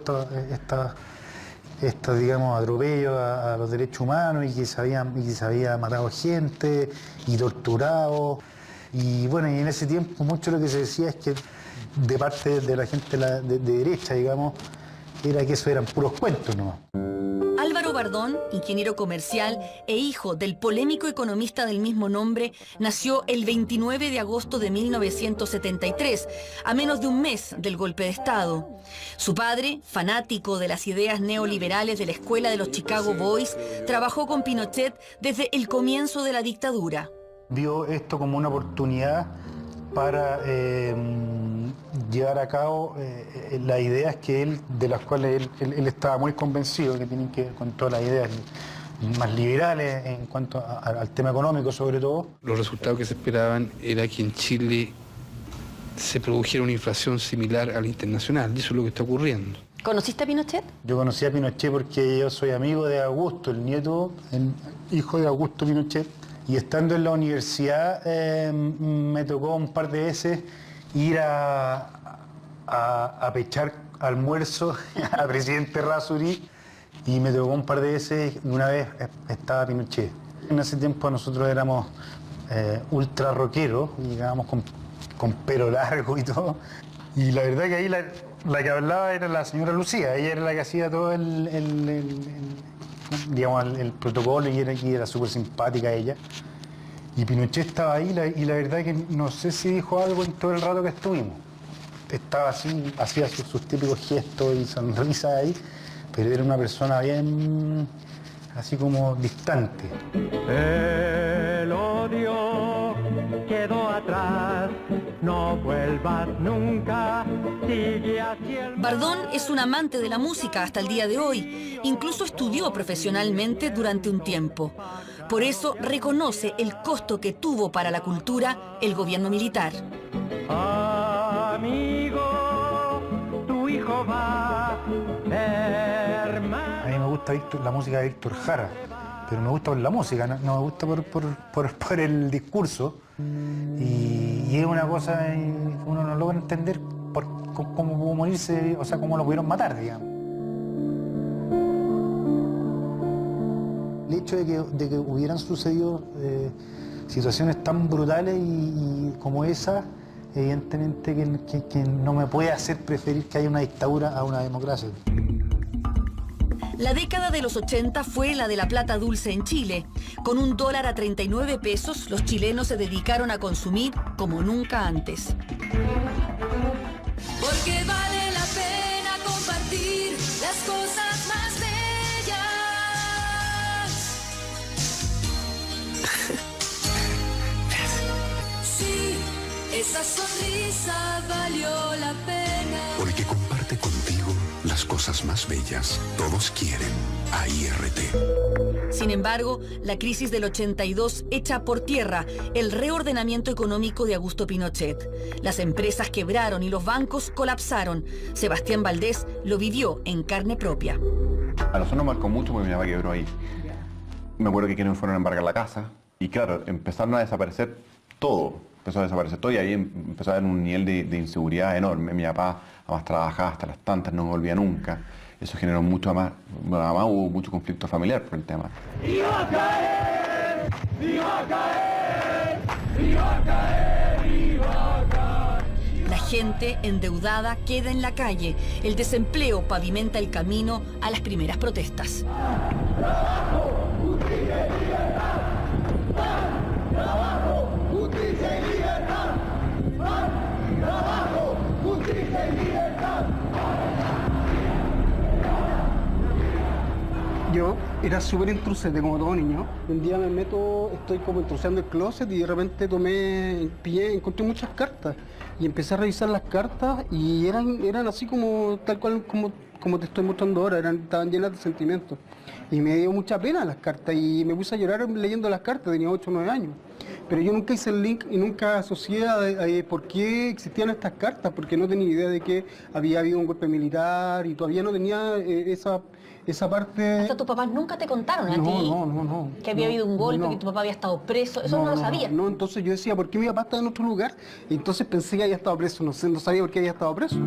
estos digamos, atropellos a los derechos humanos y que se había matado gente y torturado. Y bueno, y en ese tiempo mucho lo que se decía es que de parte de la gente de derecha, digamos, era que eso eran puros cuentos nomás. Álvaro Bardón, ingeniero comercial e hijo del polémico economista del mismo nombre, nació el 29 de agosto de 1973, a menos de un mes del golpe de Estado. Su padre, fanático de las ideas neoliberales de la escuela de los Chicago Boys, trabajó con Pinochet desde el comienzo de la dictadura. Vio esto como una oportunidad para llevar a cabo las ideas de las cuales él estaba muy convencido, que tienen que ver con todas las ideas más liberales en cuanto al tema económico sobre todo. Los resultados que se esperaban era que en Chile se produjera una inflación similar a la internacional, y eso es lo que está ocurriendo. ¿Conociste a Pinochet? Yo conocí a Pinochet porque yo soy amigo de Augusto, el hijo de Augusto Pinochet. Y estando en la universidad me tocó un par de veces ir a pechar almuerzo a presidente Errázuriz y me tocó un par de veces, una vez estaba Pinochet. En ese tiempo nosotros éramos ultra rockeros, llegábamos con pelo largo y todo. Y la verdad que ahí la que hablaba era la señora Lucía, ella era la que hacía todo digamos, el protocolo y era súper simpática ella. Y Pinochet estaba ahí y la verdad que no sé si dijo algo en todo el rato que estuvimos. Estaba así, hacía sus típicos gestos y sonrisas ahí, pero era una persona bien, así como distante. El odio quedó atrás, no vuelvas nunca, sigue hacia el... Bardón es un amante de la música hasta el día de hoy. Incluso estudió profesionalmente durante un tiempo. Por eso reconoce el costo que tuvo para la cultura el gobierno militar. A mí gusta la música de Víctor Jara, pero me gusta por la música, no me gusta por el discurso. Y es una cosa que uno no logra entender cómo pudo morirse, o sea, cómo lo pudieron matar, digamos. El hecho de que hubieran sucedido situaciones tan brutales y como esa, evidentemente que no me puede hacer preferir que haya una dictadura a una democracia. La década de los 80 fue la de la plata dulce en Chile. Con $1 a 39 pesos, los chilenos se dedicaron a consumir como nunca antes. Porque vale la pena compartir las cosas más bellas. Sí, esa sonrisa valió la pena. Porque comparte contigo las cosas más bellas. Todos quieren AIRT. Sin embargo, la crisis del 82 echa por tierra el reordenamiento económico de Augusto Pinochet. Las empresas quebraron y los bancos colapsaron. Sebastián Valdés lo vivió en carne propia. A nosotros nos marcó mucho porque mi mamá quebró ahí. Me acuerdo que fueron a embargar la casa y claro, empezaron a desaparecer todo. Empezó a desaparecer todo y ahí empezó a haber un nivel de inseguridad enorme. Mi papá además trabajaba hasta las tantas, no volvía nunca. Eso generó mucho más, además hubo mucho conflicto familiar por el tema. ¡Iba a caer! ¡Iba a caer! ¡Iba a caer! ¡Iba a caer! La gente endeudada queda en la calle. El desempleo pavimenta el camino a las primeras protestas. ¡Trabajo! ¡Justicia y libertad! ¡Pan! ¡Trabajo! ¡Justicia y libertad! ¡Pan! ¡Trabajo! ¡Justicia y libertad! Yo era súper intrusete como todo niño. Un día me meto, estoy como intrusiando el closet y de repente encontré muchas cartas y empecé a revisar las cartas y eran así como tal cual como te estoy mostrando ahora, estaban llenas de sentimientos. Y me dio mucha pena las cartas y me puse a llorar leyendo las cartas, tenía 8 o 9 años. Pero yo nunca hice el link y nunca asocié a por qué existían estas cartas, porque no tenía idea de que había habido un golpe militar y todavía no tenía esa parte... Hasta tus papás nunca te contaron a ti No. que había habido un golpe, que tu papá había estado preso, eso no lo sabía. No, entonces yo decía, ¿por qué mi papá estaba en otro lugar? Y entonces pensé que había estado preso, no sabía por qué había estado preso.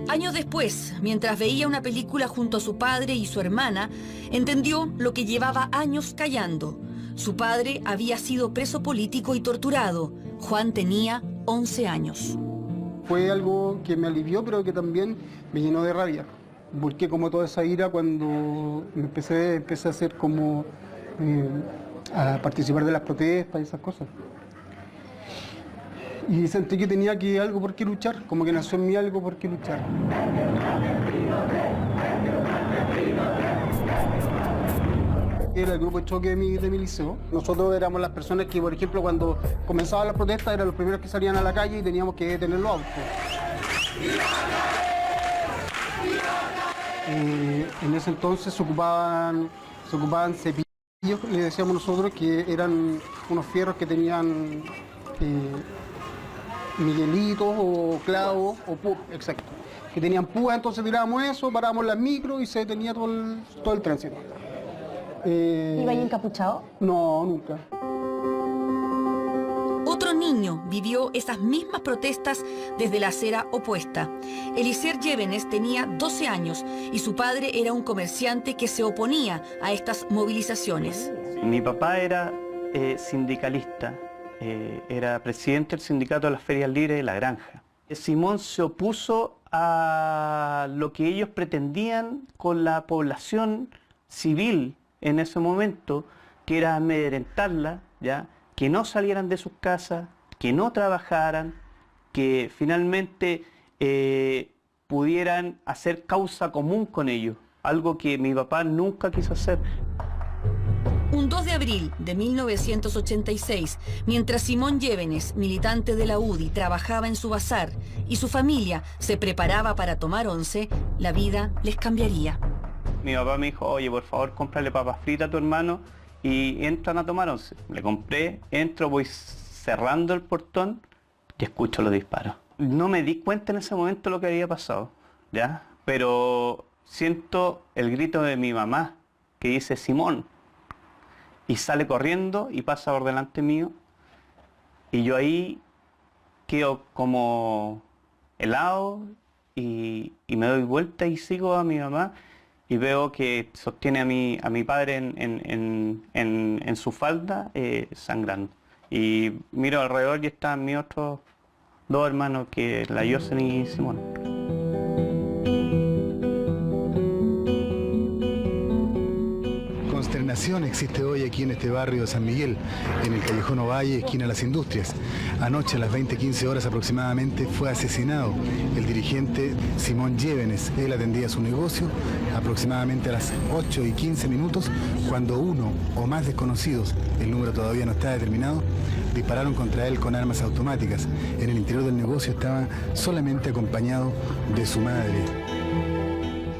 Años después, mientras veía una película junto a su padre y su hermana, entendió lo que llevaba años callando. Su padre había sido preso político y torturado. Juan tenía 11 años. Fue algo que me alivió, pero que también me llenó de rabia. Volqué como toda esa ira cuando empecé a hacer como a participar de las protestas y esas cosas. Y sentí que tenía algo por qué luchar, como que nació en mí algo por qué luchar. Era el grupo de choque de mi liceo. Nosotros éramos las personas que, por ejemplo, cuando comenzaban las protestas, eran los primeros que salían a la calle y teníamos que detener los autos. En ese entonces se ocupaban cepillos, le decíamos nosotros, que eran unos fierros que tenían miguelitos o clavos o púas, exacto, que tenían púas, entonces tirábamos eso, parábamos las micros y se detenía todo el tránsito. ¿Iba ahí encapuchado? No, nunca. Otro niño vivió esas mismas protestas desde la acera opuesta. Eliezer Llévenes tenía 12 años y su padre era un comerciante que se oponía a estas movilizaciones. Mi papá era sindicalista, era presidente del sindicato de las ferias libres de La Granja. Simón se opuso a lo que ellos pretendían con la población civil en ese momento, que era amedrentarla, ¿ya? Que no salieran de sus casas, que no trabajaran, que finalmente pudieran hacer causa común con ellos, algo que mi papá nunca quiso hacer. Un 2 de abril de 1986, mientras Simón Llévenes, militante de la UDI, trabajaba en su bazar y su familia se preparaba para tomar once, la vida les cambiaría. Mi papá me dijo, oye, por favor, cómprale papas fritas a tu hermano y entran a tomar once. Le compré, entro, voy cerrando el portón y escucho los disparos. No me di cuenta en ese momento lo que había pasado, ¿ya? Pero siento el grito de mi mamá que dice Simón, y sale corriendo y pasa por delante mío, y yo ahí quedo como helado y me doy vuelta y sigo a mi mamá y veo que sostiene a mi padre en su falda sangrando. Y miro alrededor y están mis otros dos hermanos, que la Yosen y Simón. Consternación existe hoy aquí en este barrio de San Miguel, en el Callejón Ovalle, esquina Las Industrias. Anoche a las 20:15 horas aproximadamente fue asesinado el dirigente Simón Llévenes. Él atendía su negocio aproximadamente a las 8:15 cuando uno o más desconocidos, el número todavía no está determinado, dispararon contra él con armas automáticas. En el interior del negocio estaba solamente acompañado de su madre.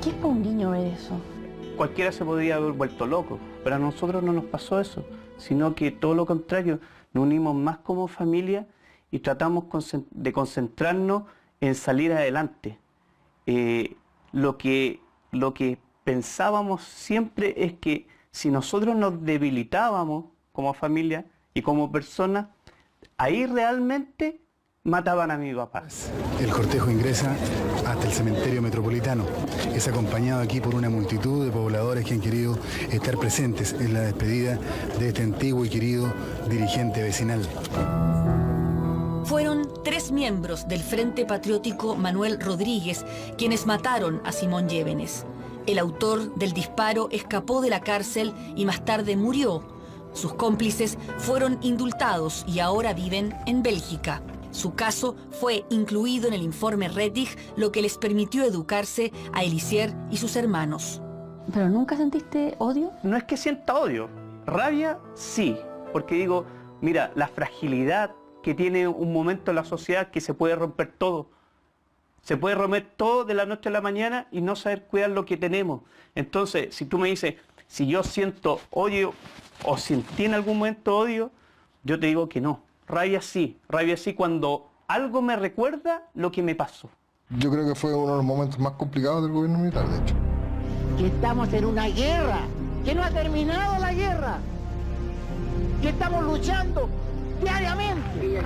¿Qué es para un niño ver eso? Cualquiera se podría haber vuelto loco, pero a nosotros no nos pasó eso, sino que todo lo contrario, nos unimos más como familia y tratamos de concentrarnos en salir adelante. Lo que pensábamos siempre es que si nosotros nos debilitábamos como familia y como personas, ahí realmente mataban a mi papá. El cortejo ingresa hasta el cementerio metropolitano. Es acompañado aquí por una multitud de pobladores que han querido estar presentes en la despedida de este antiguo y querido dirigente vecinal. Fueron 3 miembros del Frente Patriótico Manuel Rodríguez quienes mataron a Simón Llévenes. El autor del disparo escapó de la cárcel y más tarde murió. Sus cómplices fueron indultados y ahora viven en Bélgica. Su caso fue incluido en el informe Rettig, lo que les permitió educarse a Elisier y sus hermanos. ¿Pero nunca sentiste odio? No es que sienta odio, rabia sí, porque digo, mira, la fragilidad que tiene un momento en la sociedad, que se puede romper todo. Se puede romper todo de la noche a la mañana y no saber cuidar lo que tenemos. Entonces, si tú me dices, si yo siento odio o sentí en algún momento odio, yo te digo que no. Rabia sí cuando algo me recuerda lo que me pasó. Yo creo que fue uno de los momentos más complicados del gobierno militar, de hecho. Que estamos en una guerra, que no ha terminado la guerra, que estamos luchando diariamente.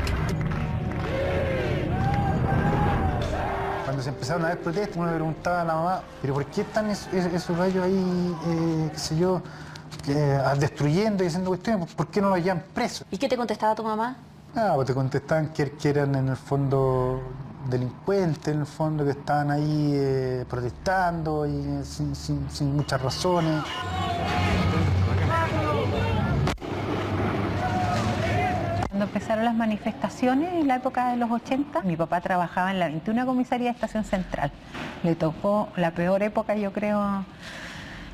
Cuando se empezaron a ver protestas, uno le preguntaba a la mamá, ¿pero por qué están esos gallos ahí, qué sé yo, destruyendo y haciendo cuestiones? ¿Por qué no los llevan presos? ¿Y qué te contestaba tu mamá? Pues te contestaban que eran en el fondo delincuentes, en el fondo que estaban ahí protestando y sin muchas razones. Cuando empezaron las manifestaciones en la época de los 80, mi papá trabajaba en la 21 Comisaría de Estación Central. Le tocó la peor época, yo creo.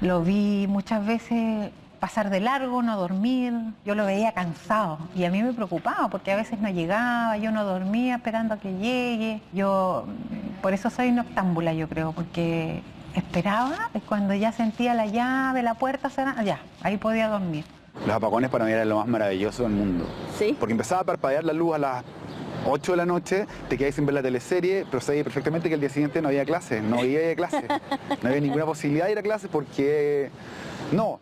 Lo vi muchas veces pasar de largo, no dormir. Yo lo veía cansado y a mí me preocupaba porque a veces no llegaba, yo no dormía esperando a que llegue. Yo, por eso soy noctámbula, yo creo, porque esperaba y cuando ya sentía la llave, la puerta cerrada, ya, ahí podía dormir. Los apagones para mí eran lo más maravilloso del mundo. ¿Sí? Porque empezaba a parpadear la luz a las 8 de la noche, te quedabas sin ver la teleserie, pero sabías perfectamente que el día siguiente no había clase, no había clase. No había ninguna posibilidad de ir a clase porque no.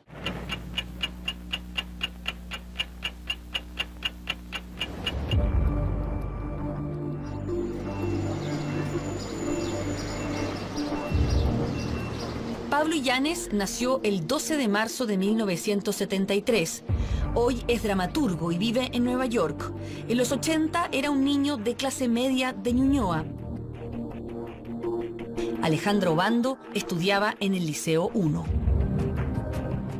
Pablo Illanes nació el 12 de marzo de 1973. Hoy es dramaturgo y vive en Nueva York. En los 80 era un niño de clase media de Ñuñoa. Alejandro Obando estudiaba en el Liceo 1.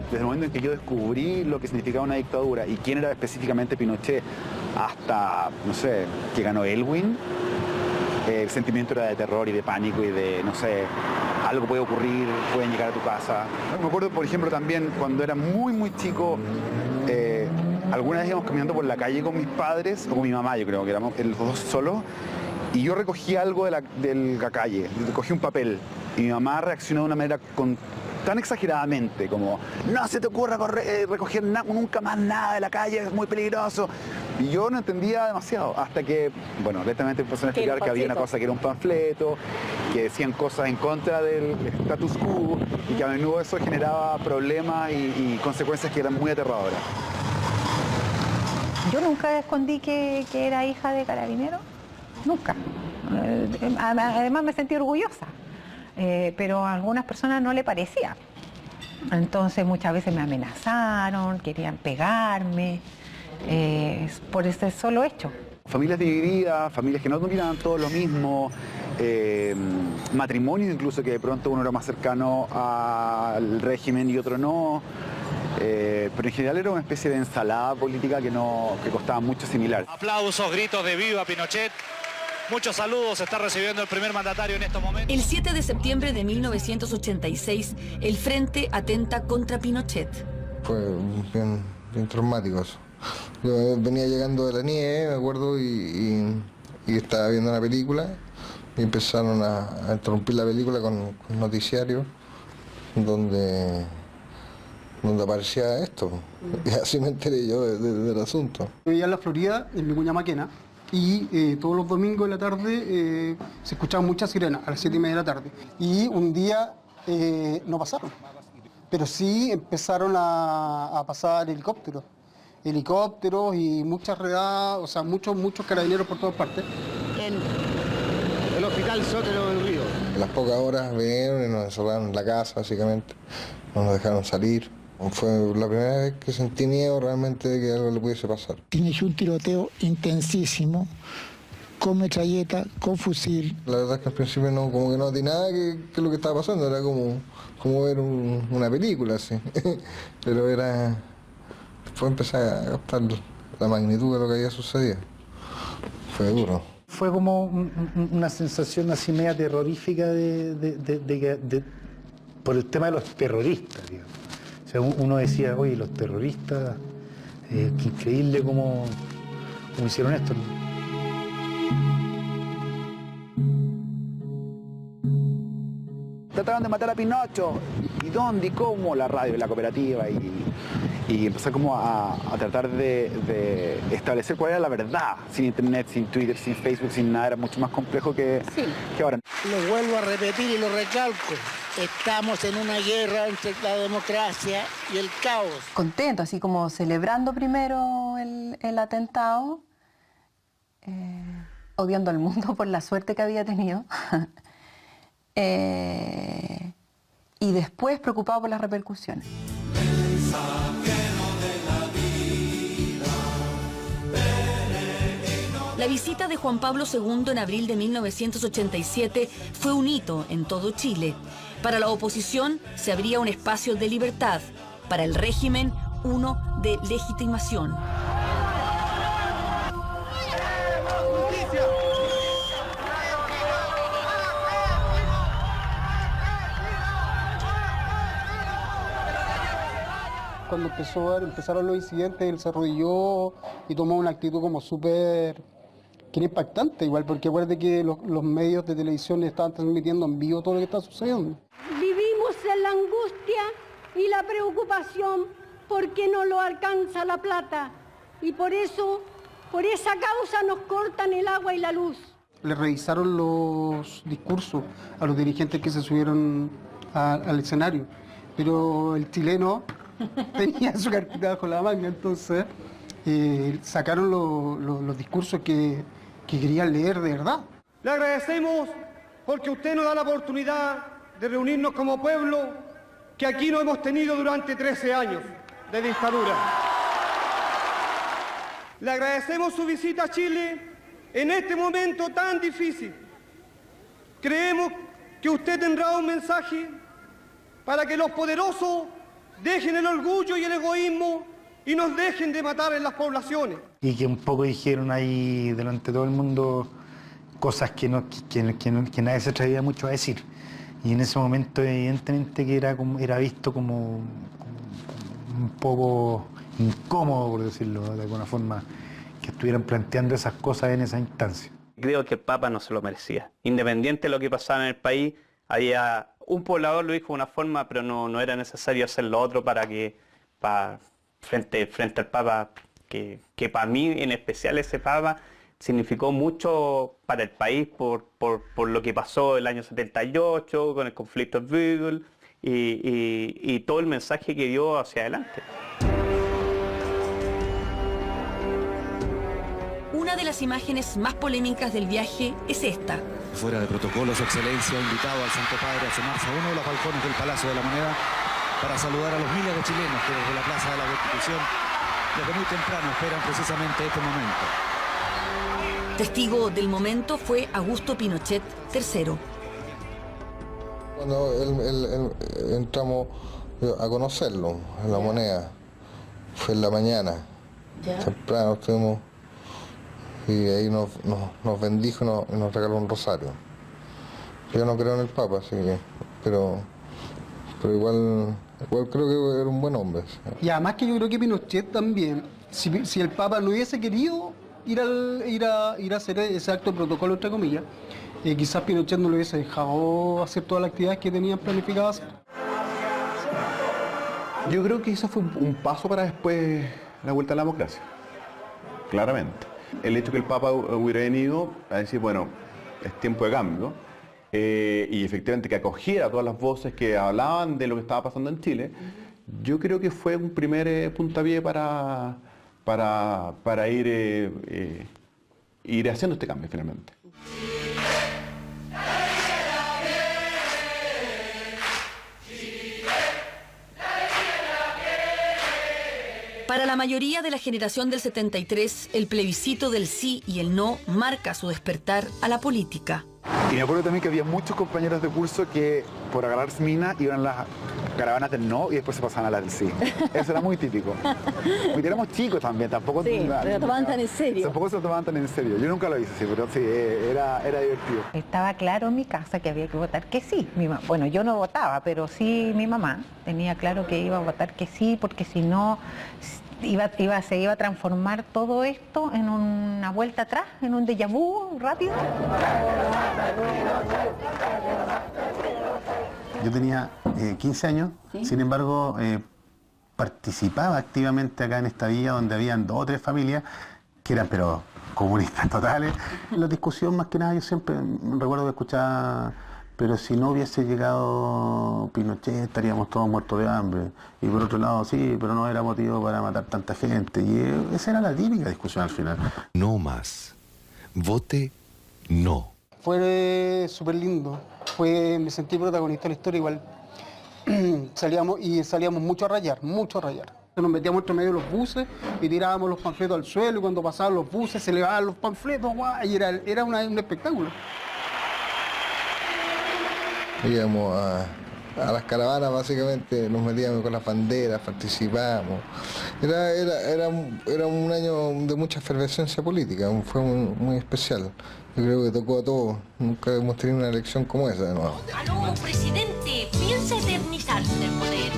Desde el momento en que yo descubrí lo que significaba una dictadura y quién era específicamente Pinochet, hasta, no sé, que ganó Elwin, el sentimiento era de terror y de pánico y de, no sé, algo puede ocurrir, pueden llegar a tu casa. Me acuerdo, por ejemplo, también cuando era muy chico, alguna vez íbamos caminando por la calle con mis padres, o con mi mamá, yo creo que éramos los dos solos, y yo recogí algo de la calle, recogí un papel, y mi mamá reaccionó de una manera tan exageradamente, como, no se te ocurra recoger nunca más nada de la calle, es muy peligroso. Y yo no entendía demasiado, hasta que, bueno, lentamente empezaron a explicar que había una cosa que era un panfleto, que decían cosas en contra del status quo, y que a menudo eso generaba problemas y consecuencias que eran muy aterradoras. Yo nunca escondí que era hija de carabinero, nunca. Además me sentí orgullosa, pero a algunas personas no le parecía. Entonces muchas veces me amenazaron, querían pegarme, por ese solo hecho. Familias divididas, familias que no dominaban todo lo mismo, matrimonios incluso que de pronto uno era más cercano al régimen y otro no. Pero en general era una especie de ensalada política que costaba mucho asimilar. Aplausos, gritos de viva Pinochet. Muchos saludos, está recibiendo el primer mandatario en estos momentos. El 7 de septiembre de 1986, el Frente atenta contra Pinochet. Fue bien traumático eso. Yo venía llegando de la nieve, me acuerdo, y estaba viendo una película y empezaron a interrumpir la película con noticiarios donde aparecía esto. Y así me enteré yo del asunto. Yo vivía en la Florida, en Vicuña Maquena, y todos los domingos de la tarde se escuchaban muchas sirenas, a las 7:30 de la tarde. Y un día no pasaron, pero sí empezaron a pasar helicópteros y muchas redadas, o sea, muchos carabineros por todas partes. El hospital Sótero del Río. A las pocas horas vinieron y nos encerraron en la casa, básicamente. No nos dejaron salir. Fue la primera vez que sentí miedo realmente de que algo le pudiese pasar. Inició un tiroteo intensísimo, con metralleta, con fusil. La verdad es que al principio no, como que no tenía nada que lo que estaba pasando, era como ver una película así. Pero después empecé a captar la magnitud de lo que había sucedido. Fue duro. Fue como una sensación así media terrorífica por el tema de los terroristas, digamos. O sea, uno decía, oye, los terroristas, qué increíble cómo hicieron esto. Trataron de matar a Pinocho. ¿Y dónde y cómo? La radio, la cooperativa. Y empecé como a tratar de establecer cuál era la verdad. Sin internet, sin Twitter, sin Facebook, sin nada. Era mucho más complejo que ahora. Lo vuelvo a repetir y lo recalco. Estamos en una guerra entre la democracia y el caos. Contento, así como celebrando primero el atentado, odiando al mundo por la suerte que había tenido. Y después preocupado por las repercusiones. La visita de Juan Pablo II en abril de 1987 fue un hito en todo Chile. Para la oposición se abría un espacio de libertad, para el régimen uno de legitimación. Cuando empezaron los incidentes, él se arrodilló y tomó una actitud como súper, que era impactante igual, porque acuérdate que los medios de televisión estaban transmitiendo en vivo todo lo que está sucediendo. Vivimos en la angustia y la preocupación porque no lo alcanza la plata y por eso, por esa causa nos cortan el agua y la luz. Le revisaron los discursos a los dirigentes que se subieron al escenario, pero el chileno tenía su carpeta bajo la manga, entonces sacaron los discursos que querían leer de verdad. Le agradecemos porque usted nos da la oportunidad de reunirnos como pueblo que aquí no hemos tenido durante 13 años de dictadura. Le agradecemos su visita a Chile en este momento tan difícil. Creemos que usted tendrá un mensaje para que los poderosos dejen el orgullo y el egoísmo y nos dejen de matar en las poblaciones. Y que un poco dijeron ahí delante de todo el mundo cosas que nadie se atrevía mucho a decir. Y en ese momento evidentemente que era visto como un poco incómodo, por decirlo de alguna forma, que estuvieran planteando esas cosas en esa instancia. Creo que el Papa no se lo merecía. Independiente de lo que pasaba en el país, había un poblador lo dijo de una forma, pero no era necesario hacer lo otro frente al Papa que para mí en especial ese Papa significó mucho para el país por lo que pasó el año 78 con el conflicto en Beagle y todo el mensaje que dio hacia adelante. Una de las imágenes más polémicas del viaje es esta. Fuera de protocolo, su excelencia ha invitado al Santo Padre a sumarse a uno de los balcones del Palacio de la Moneda para saludar a los miles de chilenos que desde la Plaza de la Constitución desde muy temprano esperan precisamente este momento. Testigo del momento fue Augusto Pinochet III. Cuando entramos a conocerlo en la Moneda, fue en la mañana, temprano estuvimos, y ahí nos bendijo y nos regaló un rosario. Yo no creo en el Papa, así que, pero igual creo que era un buen hombre. Y además que yo creo que Pinochet también, si el Papa no hubiese querido ir a hacer ese acto de protocolo, entre comillas, quizás Pinochet no le hubiese dejado hacer todas las actividades que tenían planificadas. Yo creo que eso fue un paso para después la vuelta a la democracia, claramente. El hecho que el Papa hubiera venido a decir, bueno, es tiempo de cambio, y efectivamente que acogiera todas las voces que hablaban de lo que estaba pasando en Chile, yo creo que fue un primer puntapié para ir haciendo este cambio finalmente. Para la mayoría de la generación del 73, el plebiscito del sí y el no marca su despertar a la política. Y me acuerdo también que había muchos compañeros de curso que por agarrarse mina iban a las caravanas del no y después se pasaban a las del sí. Eso era muy típico. Porque éramos chicos también, tampoco... Sí, pero lo tomaban tan en serio. Tampoco se lo tomaban tan en serio. Yo nunca lo hice, sí, pero sí, era divertido. Estaba claro en mi casa que había que votar que sí. Bueno, yo no votaba, pero sí mi mamá tenía claro que iba a votar que sí, porque si no se iba a transformar todo esto en una vuelta atrás, en un déjà vu rápido. Yo tenía 15 años, sin embargo, participaba activamente acá en esta villa donde habían 2 o 3 familias que eran pero comunistas totales. En la discusión más que nada yo siempre recuerdo que escuchaba, pero si no hubiese llegado Pinochet estaríamos todos muertos de hambre. Y por otro lado, sí, pero no era motivo para matar tanta gente. Y esa era la típica discusión al final. No más. Vote no. Fue súper lindo. Me sentí protagonista de la historia igual. Salíamos mucho a rayar, mucho a rayar. Nos metíamos entre medio de los buses y tirábamos los panfletos al suelo y cuando pasaban los buses se elevaban los panfletos, ¡guau! Y era un espectáculo. Íbamos a las caravanas, básicamente, nos metíamos con las banderas, participábamos. Era un año de mucha efervescencia política, fue muy especial. Yo creo que tocó a todos, nunca hemos tenido una elección como esa de nuevo. ¡Aló, presidente! ¿Piensa eternizarse el poder?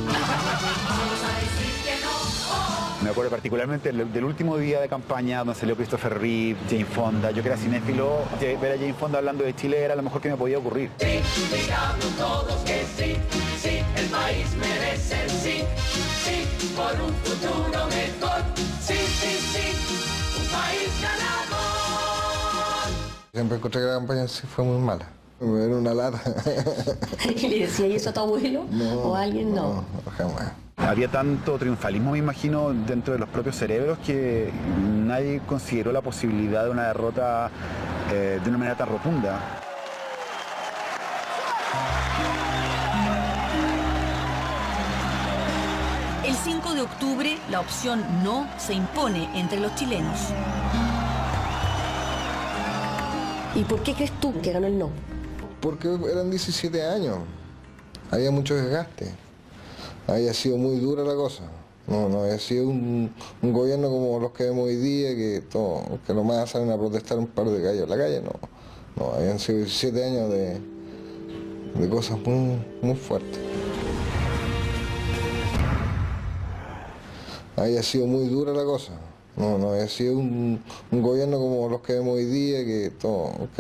Me acuerdo particularmente del último día de campaña donde salió Christopher Reeve, Jane Fonda. Yo que era cinéfilo, ver a Jane Fonda hablando de Chile era lo mejor que me podía ocurrir. Sí, digamos todos que sí, sí, el país merece el sí, sí, por un futuro mejor, sí, sí, sí, un país ganador. Siempre encontré que la campaña sí fue muy mala. Era una lata. ¿Y le decía eso a tu abuelo? No, ¿O a alguien no? No, jamás. Había tanto triunfalismo, me imagino, dentro de los propios cerebros que nadie consideró la posibilidad de una derrota de una manera tan rotunda. El 5 de octubre, la opción no se impone entre los chilenos. ¿Y por qué crees tú que ganó el no? Porque eran 17 años, había mucho desgaste. Había sido muy dura la cosa, no había sido un gobierno como los que vemos hoy día, que nomás salen a protestar un par de gallos en la calle, no, habían sido 17 años de cosas muy fuertes. Había sido muy dura la cosa, no había sido un gobierno como los que vemos hoy día, que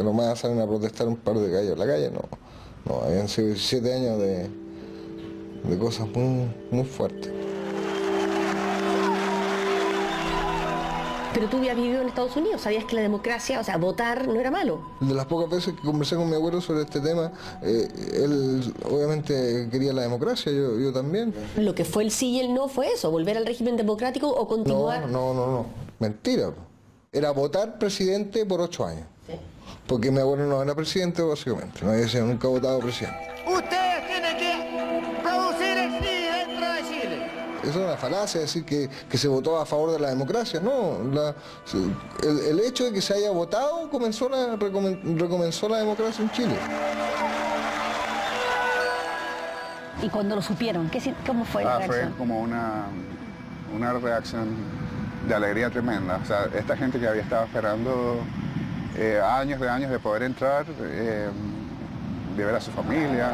nomás salen a protestar un par de gallos en la calle, no, habían sido 17 años de cosas muy fuertes. Pero tú habías vivido en Estados Unidos, sabías que la democracia, o sea, votar no era malo. De las pocas veces que conversé con mi abuelo sobre este tema, él obviamente quería la democracia, yo también. Lo que fue el sí y el no fue eso, volver al régimen democrático o continuar. No, mentira. Era votar presidente por 8 años. Sí. Porque mi abuelo no era presidente, básicamente, no había sido nunca votado presidente. Ustedes tienen que producir el sí dentro de Chile. Eso es una falacia, decir que se votó a favor de la democracia. No, el hecho de que se haya votado recomenzó la democracia en Chile. ¿Y cuando lo supieron? ¿Cómo fue la reacción? Fue como una reacción de alegría tremenda. O sea, esta gente que había estado esperando años de poder entrar, de ver a su familia.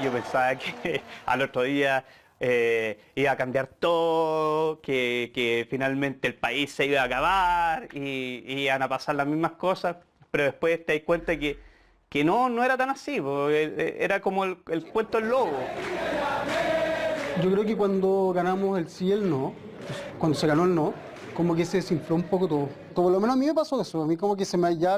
Yo pensaba que al otro día iba a cambiar todo, que finalmente el país se iba a acabar y iban a pasar las mismas cosas, pero después te das cuenta que no era tan así, era como el cuento del lobo. Yo creo que cuando ganamos el sí y el no, cuando se ganó el no, como que se desinfló un poco todo. Por lo menos a mí me pasó eso, a mí como que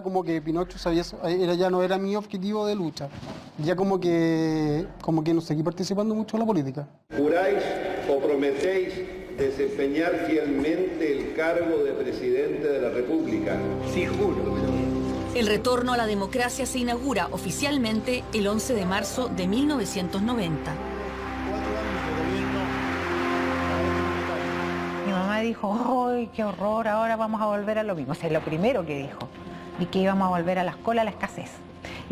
como que Pinocho ya no era mi objetivo de lucha. Ya como que no seguí participando mucho en la política. ¿Juráis o prometéis desempeñar fielmente el cargo de presidente de la República? Sí, juro. El retorno a la democracia se inaugura oficialmente el 11 de marzo de 1990. Mi mamá dijo, ¡ay, qué horror! Ahora vamos a volver a lo mismo. O sea, lo primero que dijo. Y que íbamos a volver a la escuela, a la escasez.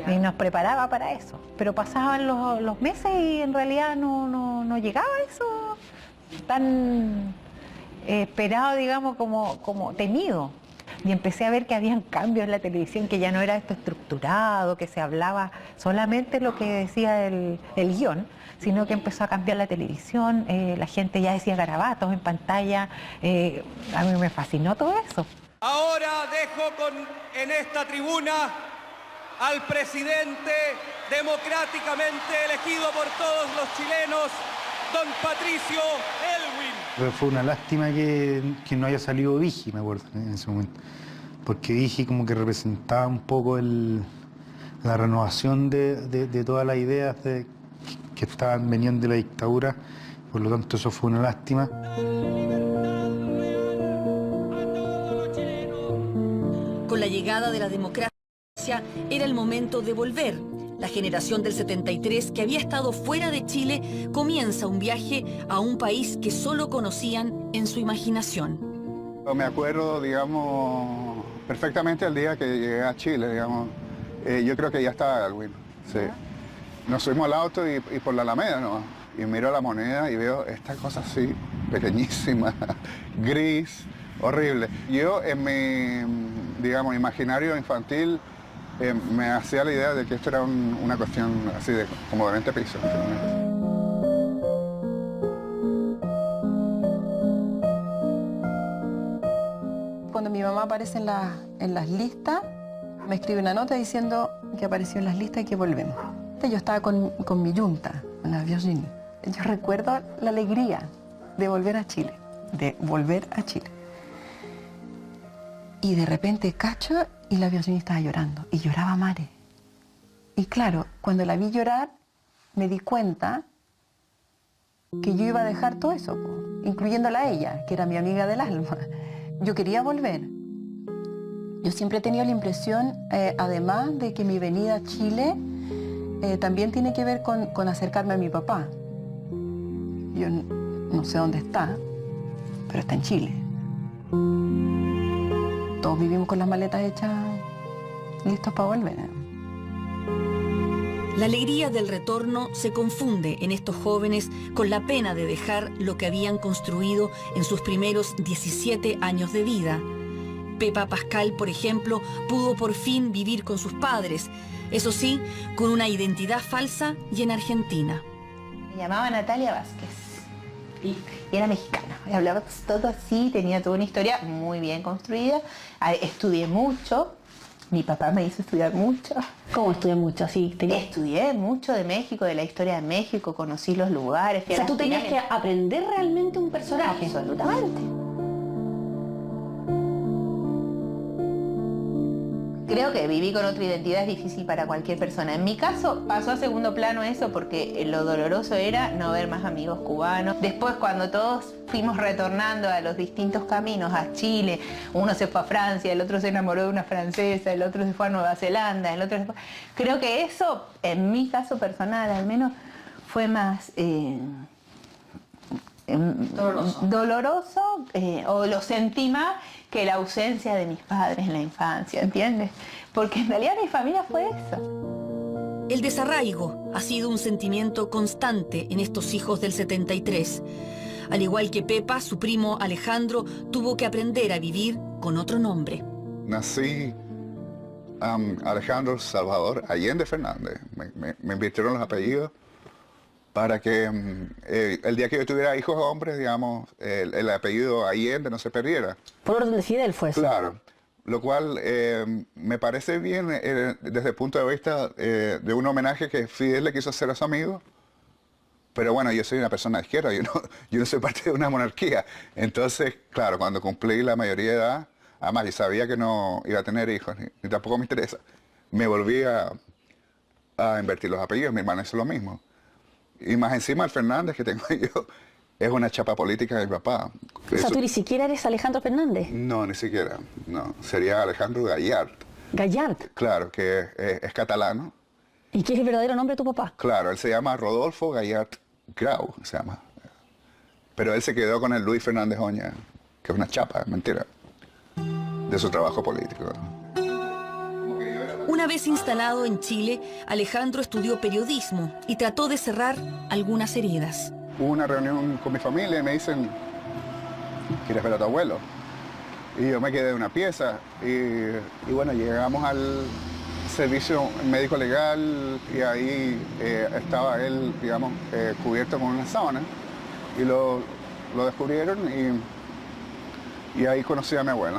Y nos preparaba para eso. Pero pasaban los meses y en realidad no llegaba eso tan esperado, digamos, como temido. Y empecé a ver que habían cambios en la televisión, que ya no era esto estructurado, que se hablaba solamente lo que decía el guión, sino que empezó a cambiar la televisión, la gente ya decía garabatos en pantalla, a mí me fascinó todo eso. Ahora dejo en esta tribuna al presidente democráticamente elegido por todos los chilenos, don Patricio Aylwin. Pero fue una lástima que no haya salido Vigi, me acuerdo, en ese momento. Porque Vigi como que representaba un poco la renovación de todas las ideas que venían de la dictadura. Por lo tanto, eso fue una lástima. Con la llegada de la democracia, era el momento de volver. La generación del 73, que había estado fuera de Chile, comienza un viaje a un país que solo conocían en su imaginación. Me acuerdo, digamos, perfectamente el día que llegué a Chile, digamos. Yo creo que ya estaba Aylwin, sí. Nos subimos al auto y por la Alameda, ¿no? Y miro la moneda y veo esta cosa así, pequeñísima, gris, horrible. Yo en mi, digamos, imaginario infantil me hacía la idea de que esto era una cuestión así de como de 20 pisos. Cuando mi mamá aparece en las listas, me escribe una nota diciendo que apareció en las listas y que volvemos. Yo estaba con mi yunta, con la Virginie. Yo recuerdo la alegría de volver a Chile, Y de repente cacho y la Virginie estaba llorando, y lloraba a mares. Y claro, cuando la vi llorar, me di cuenta que yo iba a dejar todo eso, incluyéndola a ella, que era mi amiga del alma. Yo quería volver. Yo siempre he tenido la impresión, además de que mi venida a Chile también tiene que ver con acercarme a mi papá. Yo no sé dónde está, pero está en Chile. Todos vivimos con las maletas hechas, listos para volver. La alegría del retorno se confunde en estos jóvenes con la pena de dejar lo que habían construido en sus primeros 17 años de vida. Pepa Pascal, por ejemplo, pudo por fin vivir con sus padres, eso sí, con una identidad falsa y en Argentina. Me llamaba Natalia Vázquez y era mexicana. Hablaba todo así, tenía toda una historia muy bien construida. Estudié mucho Mi papá me hizo estudiar mucho. ¿Cómo estudias mucho? Sí, Estudié mucho de México, de la historia de México, conocí los lugares. O sea, tú tenías que aprender realmente un personaje. Absolutamente. Creo que vivir con otra identidad es difícil para cualquier persona. En mi caso pasó a segundo plano eso porque lo doloroso era no ver más amigos cubanos. Después cuando todos fuimos retornando a los distintos caminos, a Chile, uno se fue a Francia, el otro se enamoró de una francesa, el otro se fue a Nueva Zelanda, el otro se fue... Creo que eso, en mi caso personal al menos, fue más... doloroso o lo sentí más que la ausencia de mis padres en la infancia, ¿entiendes? Porque en realidad mi familia fue eso. El desarraigo ha sido un sentimiento constante en estos hijos del 73. Al igual que Pepa, su primo Alejandro tuvo que aprender a vivir con otro nombre. Nací Alejandro Salvador Allende Fernández. Me invirtieron los apellidos para que el día que yo tuviera hijos hombres, digamos, el apellido Allende no se perdiera. Por orden de Fidel fue eso. Claro, lo cual me parece bien desde el punto de vista de un homenaje que Fidel le quiso hacer a su amigo. Pero bueno, yo soy una persona de izquierda, yo no soy parte de una monarquía. Entonces, claro, cuando cumplí la mayoría de edad, además yo sabía que no iba a tener hijos, ni tampoco me interesa, me volví a invertir los apellidos, mi hermana hizo lo mismo. Y más encima el Fernández que tengo yo es una chapa política de mi papá. O sea, tú ni siquiera eres Alejandro Fernández. No, ni siquiera. No, sería Alejandro Gallart. Gallart. Claro, que es catalano. ¿Y qué es el verdadero nombre de tu papá? Claro, él se llama Rodolfo Gallart Grau, se llama. Pero él se quedó con el Luis Fernández Oña, que es una chapa, es mentira, de su trabajo político. Una vez instalado en Chile, Alejandro estudió periodismo y trató de cerrar algunas heridas. Hubo una reunión con mi familia y me dicen, ¿quieres ver a tu abuelo? Y yo me quedé en una pieza y bueno, llegamos al servicio médico legal y ahí estaba él, digamos, cubierto con una sábana y lo descubrieron y ahí conocí a mi abuelo,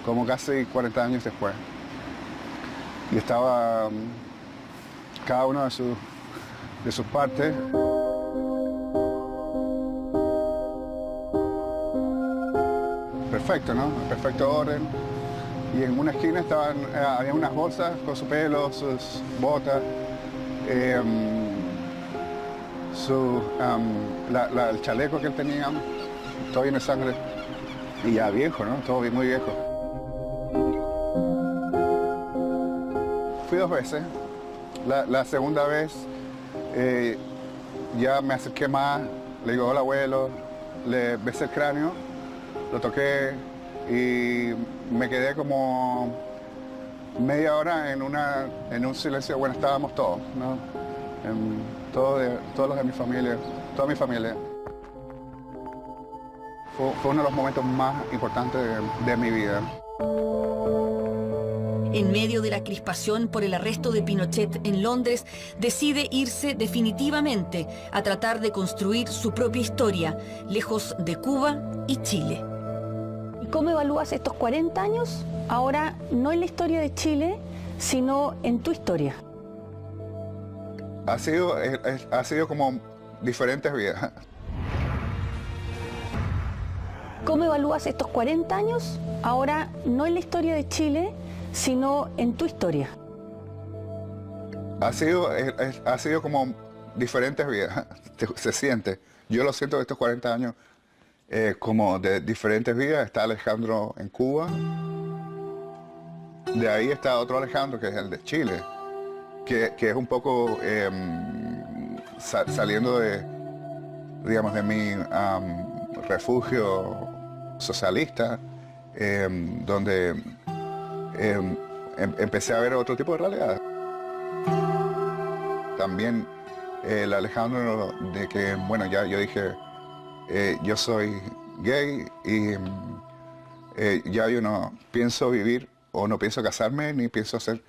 como casi 40 años después. Y estaba cada una de sus partes. Perfecto, ¿no? En perfecto orden. Y en una esquina había unas bolsas con su pelo, sus botas, el chaleco que él tenía, todo lleno de sangre. Y ya viejo, ¿no? Todo muy viejo. Fui 2 veces. La segunda vez ya me acerqué más, le digo hola abuelo, le besé el cráneo, lo toqué y me quedé como media hora en un silencio. Bueno, estábamos todos, ¿no? Todos los de mi familia, toda mi familia. Fue uno de los momentos más importantes de mi vida. En medio de la crispación por el arresto de Pinochet en Londres, decide irse definitivamente a tratar de construir su propia historia, lejos de Cuba y Chile. ¿Y cómo evalúas estos 40 años, ahora no en la historia de Chile, sino en tu historia? Ha sido como diferentes vidas. ¿Cómo evalúas estos 40 años, ahora no en la historia de Chile, sino en tu historia? Ha sido como diferentes vidas, se siente. Yo lo siento de estos 40 años como de diferentes vidas. Está Alejandro en Cuba, de ahí está otro Alejandro que es el de Chile, que es un poco saliendo digamos, de mi refugio socialista, donde empecé a ver otro tipo de realidad. También el Alejandro de que, bueno, ya yo dije, yo soy gay y ya yo no pienso vivir o no pienso casarme ni pienso hacer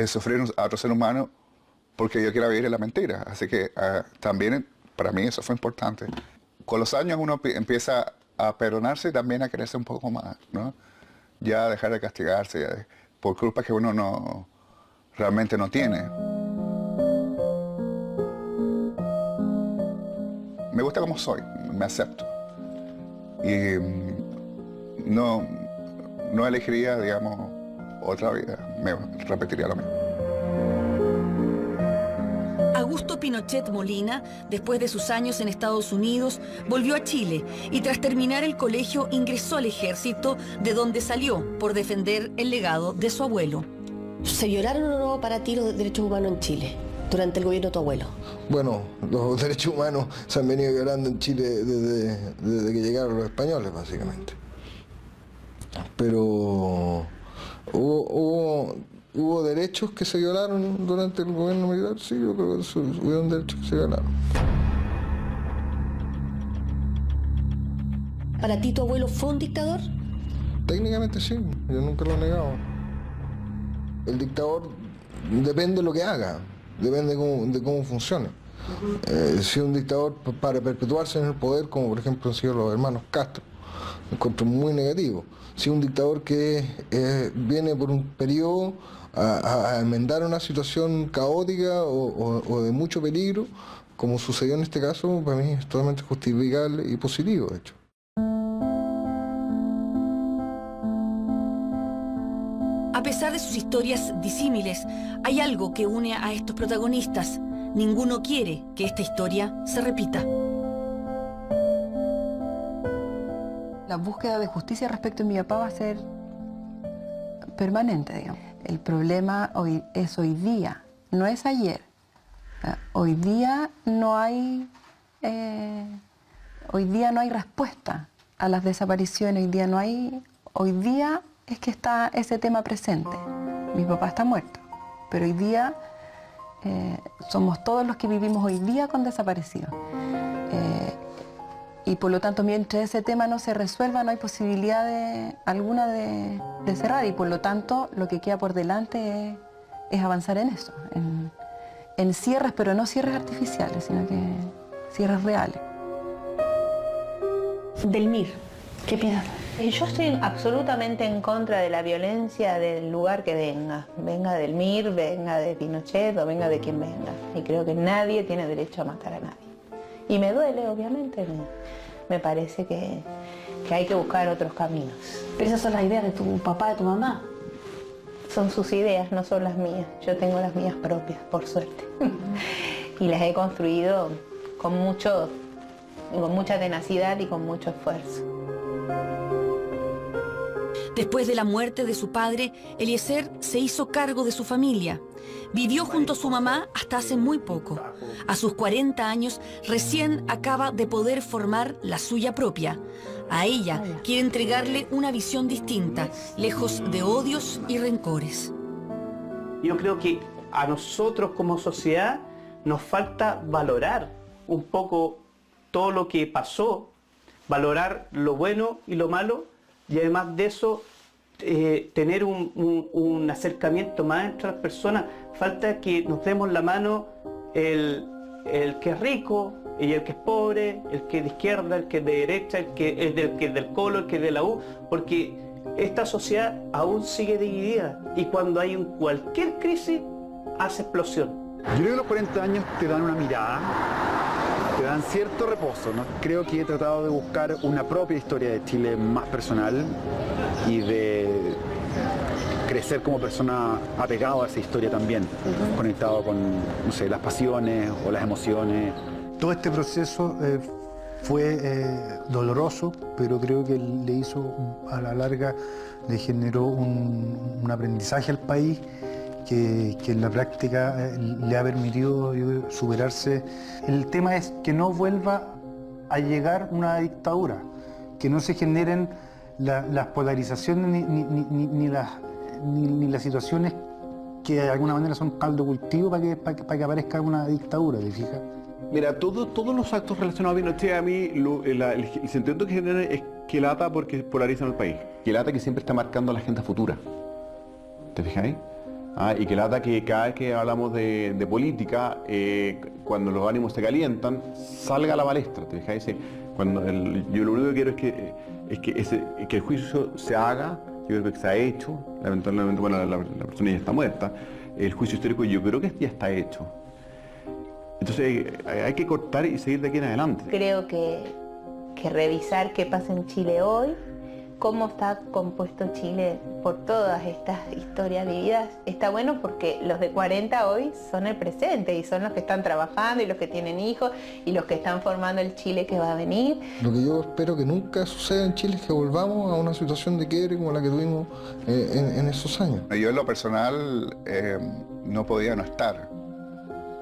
sufrir a otro ser humano porque yo quiero vivir en la mentira. Así que también para mí eso fue importante. Con los años uno empieza a perdonarse y también a quererse un poco más, ¿no? Ya dejar de castigarse, por culpas que uno realmente no tiene. Me gusta como soy, me acepto. Y no elegiría, digamos, otra vida, me repetiría lo mismo. Augusto Pinochet Molina, después de sus años en Estados Unidos, volvió a Chile y tras terminar el colegio ingresó al ejército, de donde salió por defender el legado de su abuelo. ¿Se violaron o no para ti los derechos humanos en Chile durante el gobierno de tu abuelo? Bueno, los derechos humanos se han venido violando en Chile desde que llegaron los españoles, básicamente. Pero ¿hubo derechos que se violaron durante el gobierno militar? Sí, yo creo que hubo derechos que se violaron. ¿Para ti tu abuelo fue un dictador? Técnicamente sí, yo nunca lo he negado. El dictador depende de lo que haga, depende de cómo funcione. Si un dictador para perpetuarse en el poder, como por ejemplo han sido los hermanos Castro, me encuentro muy negativo. Si un dictador que viene por un periodo a enmendar una situación caótica o de mucho peligro, como sucedió en este caso, para mí es totalmente justificable y positivo, de hecho. A pesar de sus historias disímiles, hay algo que une a estos protagonistas. Ninguno quiere que esta historia se repita. La búsqueda de justicia respecto a mi papá va a ser permanente, digamos. El problema es hoy día, no es ayer. Hoy día no hay respuesta a las desapariciones, hoy día es que está ese tema presente. Mi papá está muerto, pero hoy día somos todos los que vivimos hoy día con desaparecidos. Y por lo tanto, mientras ese tema no se resuelva, no hay posibilidad alguna de cerrar. Y por lo tanto, lo que queda por delante es avanzar en eso, en cierres, pero no cierres artificiales, sino que cierres reales. Del MIR, ¿qué piensas? Yo estoy absolutamente en contra de la violencia del lugar que venga del MIR, venga de Pinochet o venga de quien venga. Y creo que nadie tiene derecho a matar a nadie. Y me duele, obviamente, me parece que hay que buscar otros caminos. ¿Pero esas son las ideas de tu papá, de tu mamá? Son sus ideas, no son las mías. Yo tengo las mías propias, por suerte. Y las he construido con mucha tenacidad y con mucho esfuerzo. Después de la muerte de su padre, Eliezer se hizo cargo de su familia. Vivió junto a su mamá hasta hace muy poco. A sus 40 años, recién acaba de poder formar la suya propia. A ella quiere entregarle una visión distinta, lejos de odios y rencores. Yo creo que a nosotros como sociedad nos falta valorar un poco todo lo que pasó, valorar lo bueno y lo malo, y además de eso tener un acercamiento más entre las personas. Falta que nos demos la mano el que es rico y el que es pobre, el que es de izquierda, el que es de derecha, el que es del Colo, el que es de la U, porque esta sociedad aún sigue dividida y cuando hay cualquier crisis hace explosión. Yo creo que los 40 años te dan una mirada, te dan cierto reposo, ¿no? Creo que he tratado de buscar una propia historia de Chile más personal y de crecer como persona apegado a esa historia también, conectado con, no sé, las pasiones o las emociones. Todo este proceso fue doloroso, pero creo que le hizo, a la larga, le generó un aprendizaje al país que en la práctica le ha permitido superarse. El tema es que no vuelva a llegar una dictadura, que no se generen las polarizaciones ni las situaciones que de alguna manera son caldo cultivo para que aparezca una dictadura, ¿te fijas? Mira, todos los actos relacionados a Pinochet, a mí el sentimiento que generan es que lata porque polarizan el país. Que lata que siempre está marcando la agenda futura. ¿Te fijáis? Y que lata que cada vez que hablamos de política, cuando los ánimos se calientan, salga a la palestra. ¿Te fijáis? Yo lo único que quiero es que el juicio se haga yo creo que se ha hecho, lamentablemente, bueno, la persona ya está muerta, el juicio histórico yo creo que ya está hecho. Entonces hay que cortar y seguir de aquí en adelante. Creo que revisar qué pasa en Chile hoy, cómo está compuesto Chile por todas estas historias vividas, está bueno porque los de 40 hoy son el presente y son los que están trabajando y los que tienen hijos y los que están formando el Chile que va a venir. Lo que yo espero que nunca suceda en Chile es que volvamos a una situación de quiebre como la que tuvimos en esos años. Yo en lo personal no podía no estar.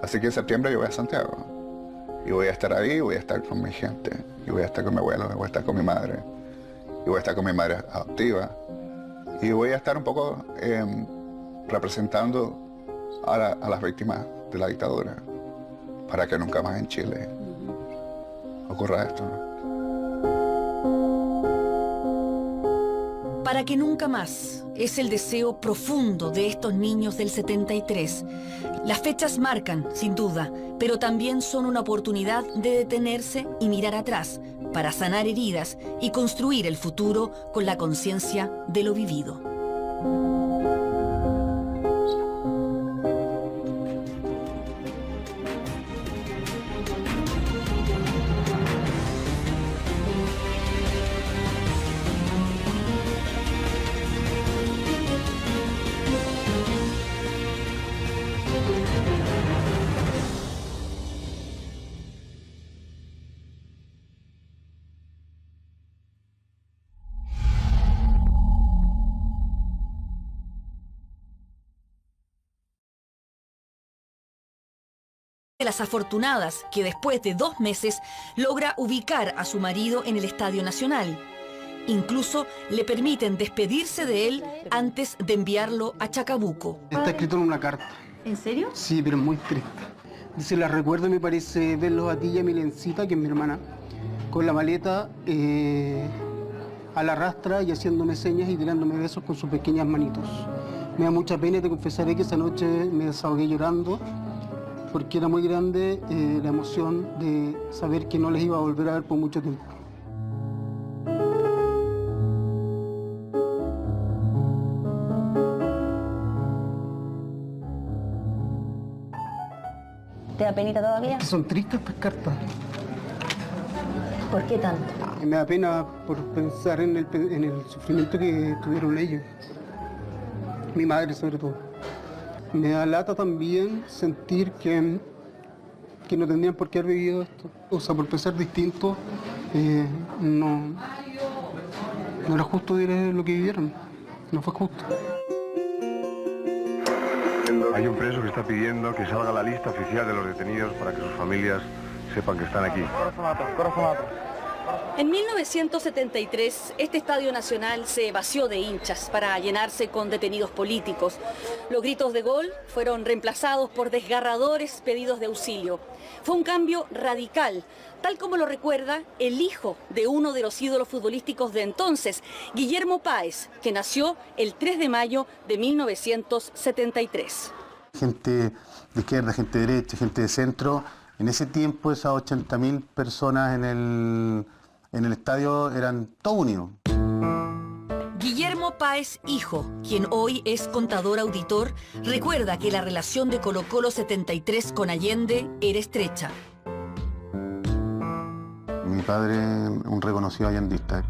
Así que en septiembre yo voy a Santiago. Y voy a estar ahí, voy a estar con mi gente. Y voy a estar con mi abuelo, voy a estar con mi madre. Y voy a estar con mi madre adoptiva. Y voy a estar un poco representando a las víctimas de la dictadura. Para que nunca más en Chile ocurra esto, ¿no? Para que nunca más es el deseo profundo de estos niños del 73. Las fechas marcan, sin duda, pero también son una oportunidad de detenerse y mirar atrás para sanar heridas y construir el futuro con la conciencia de lo vivido. De las afortunadas que después de 2 meses logra ubicar a su marido en el Estadio Nacional. Incluso le permiten despedirse de él antes de enviarlo a Chacabuco. Está escrito en una carta. ¿En serio? Sí, pero muy triste. Dice, la recuerdo, me parece verlos a ti y a Milencita, que es mi hermana, con la maleta a la rastra y haciéndome señas y tirándome besos con sus pequeñas manitos. Me da mucha pena y te confesaré que esa noche me desahogué llorando porque era muy grande la emoción de saber que no les iba a volver a ver por mucho tiempo. ¿Te da penita todavía? Que son tristes estas cartas. ¿Por qué tanto? Me da pena por pensar en el sufrimiento que tuvieron ellos. Mi madre sobre todo. Me da lata también sentir que no tendrían por qué haber vivido esto. O sea, por pensar distinto, no era justo lo que vivieron. No fue justo. Hay un preso que está pidiendo que salga la lista oficial de los detenidos para que sus familias sepan que están aquí. En 1973, este Estadio Nacional se vació de hinchas para llenarse con detenidos políticos. Los gritos de gol fueron reemplazados por desgarradores pedidos de auxilio. Fue un cambio radical, tal como lo recuerda el hijo de uno de los ídolos futbolísticos de entonces, Guillermo Páez, que nació el 3 de mayo de 1973. Gente de izquierda, gente de derecha, gente de centro. En ese tiempo esas 80.000 personas en el estadio eran todos unidos. Guillermo Páez hijo, quien hoy es contador auditor, recuerda que la relación de Colo-Colo 73 con Allende era estrecha. Mi padre, un reconocido allendista.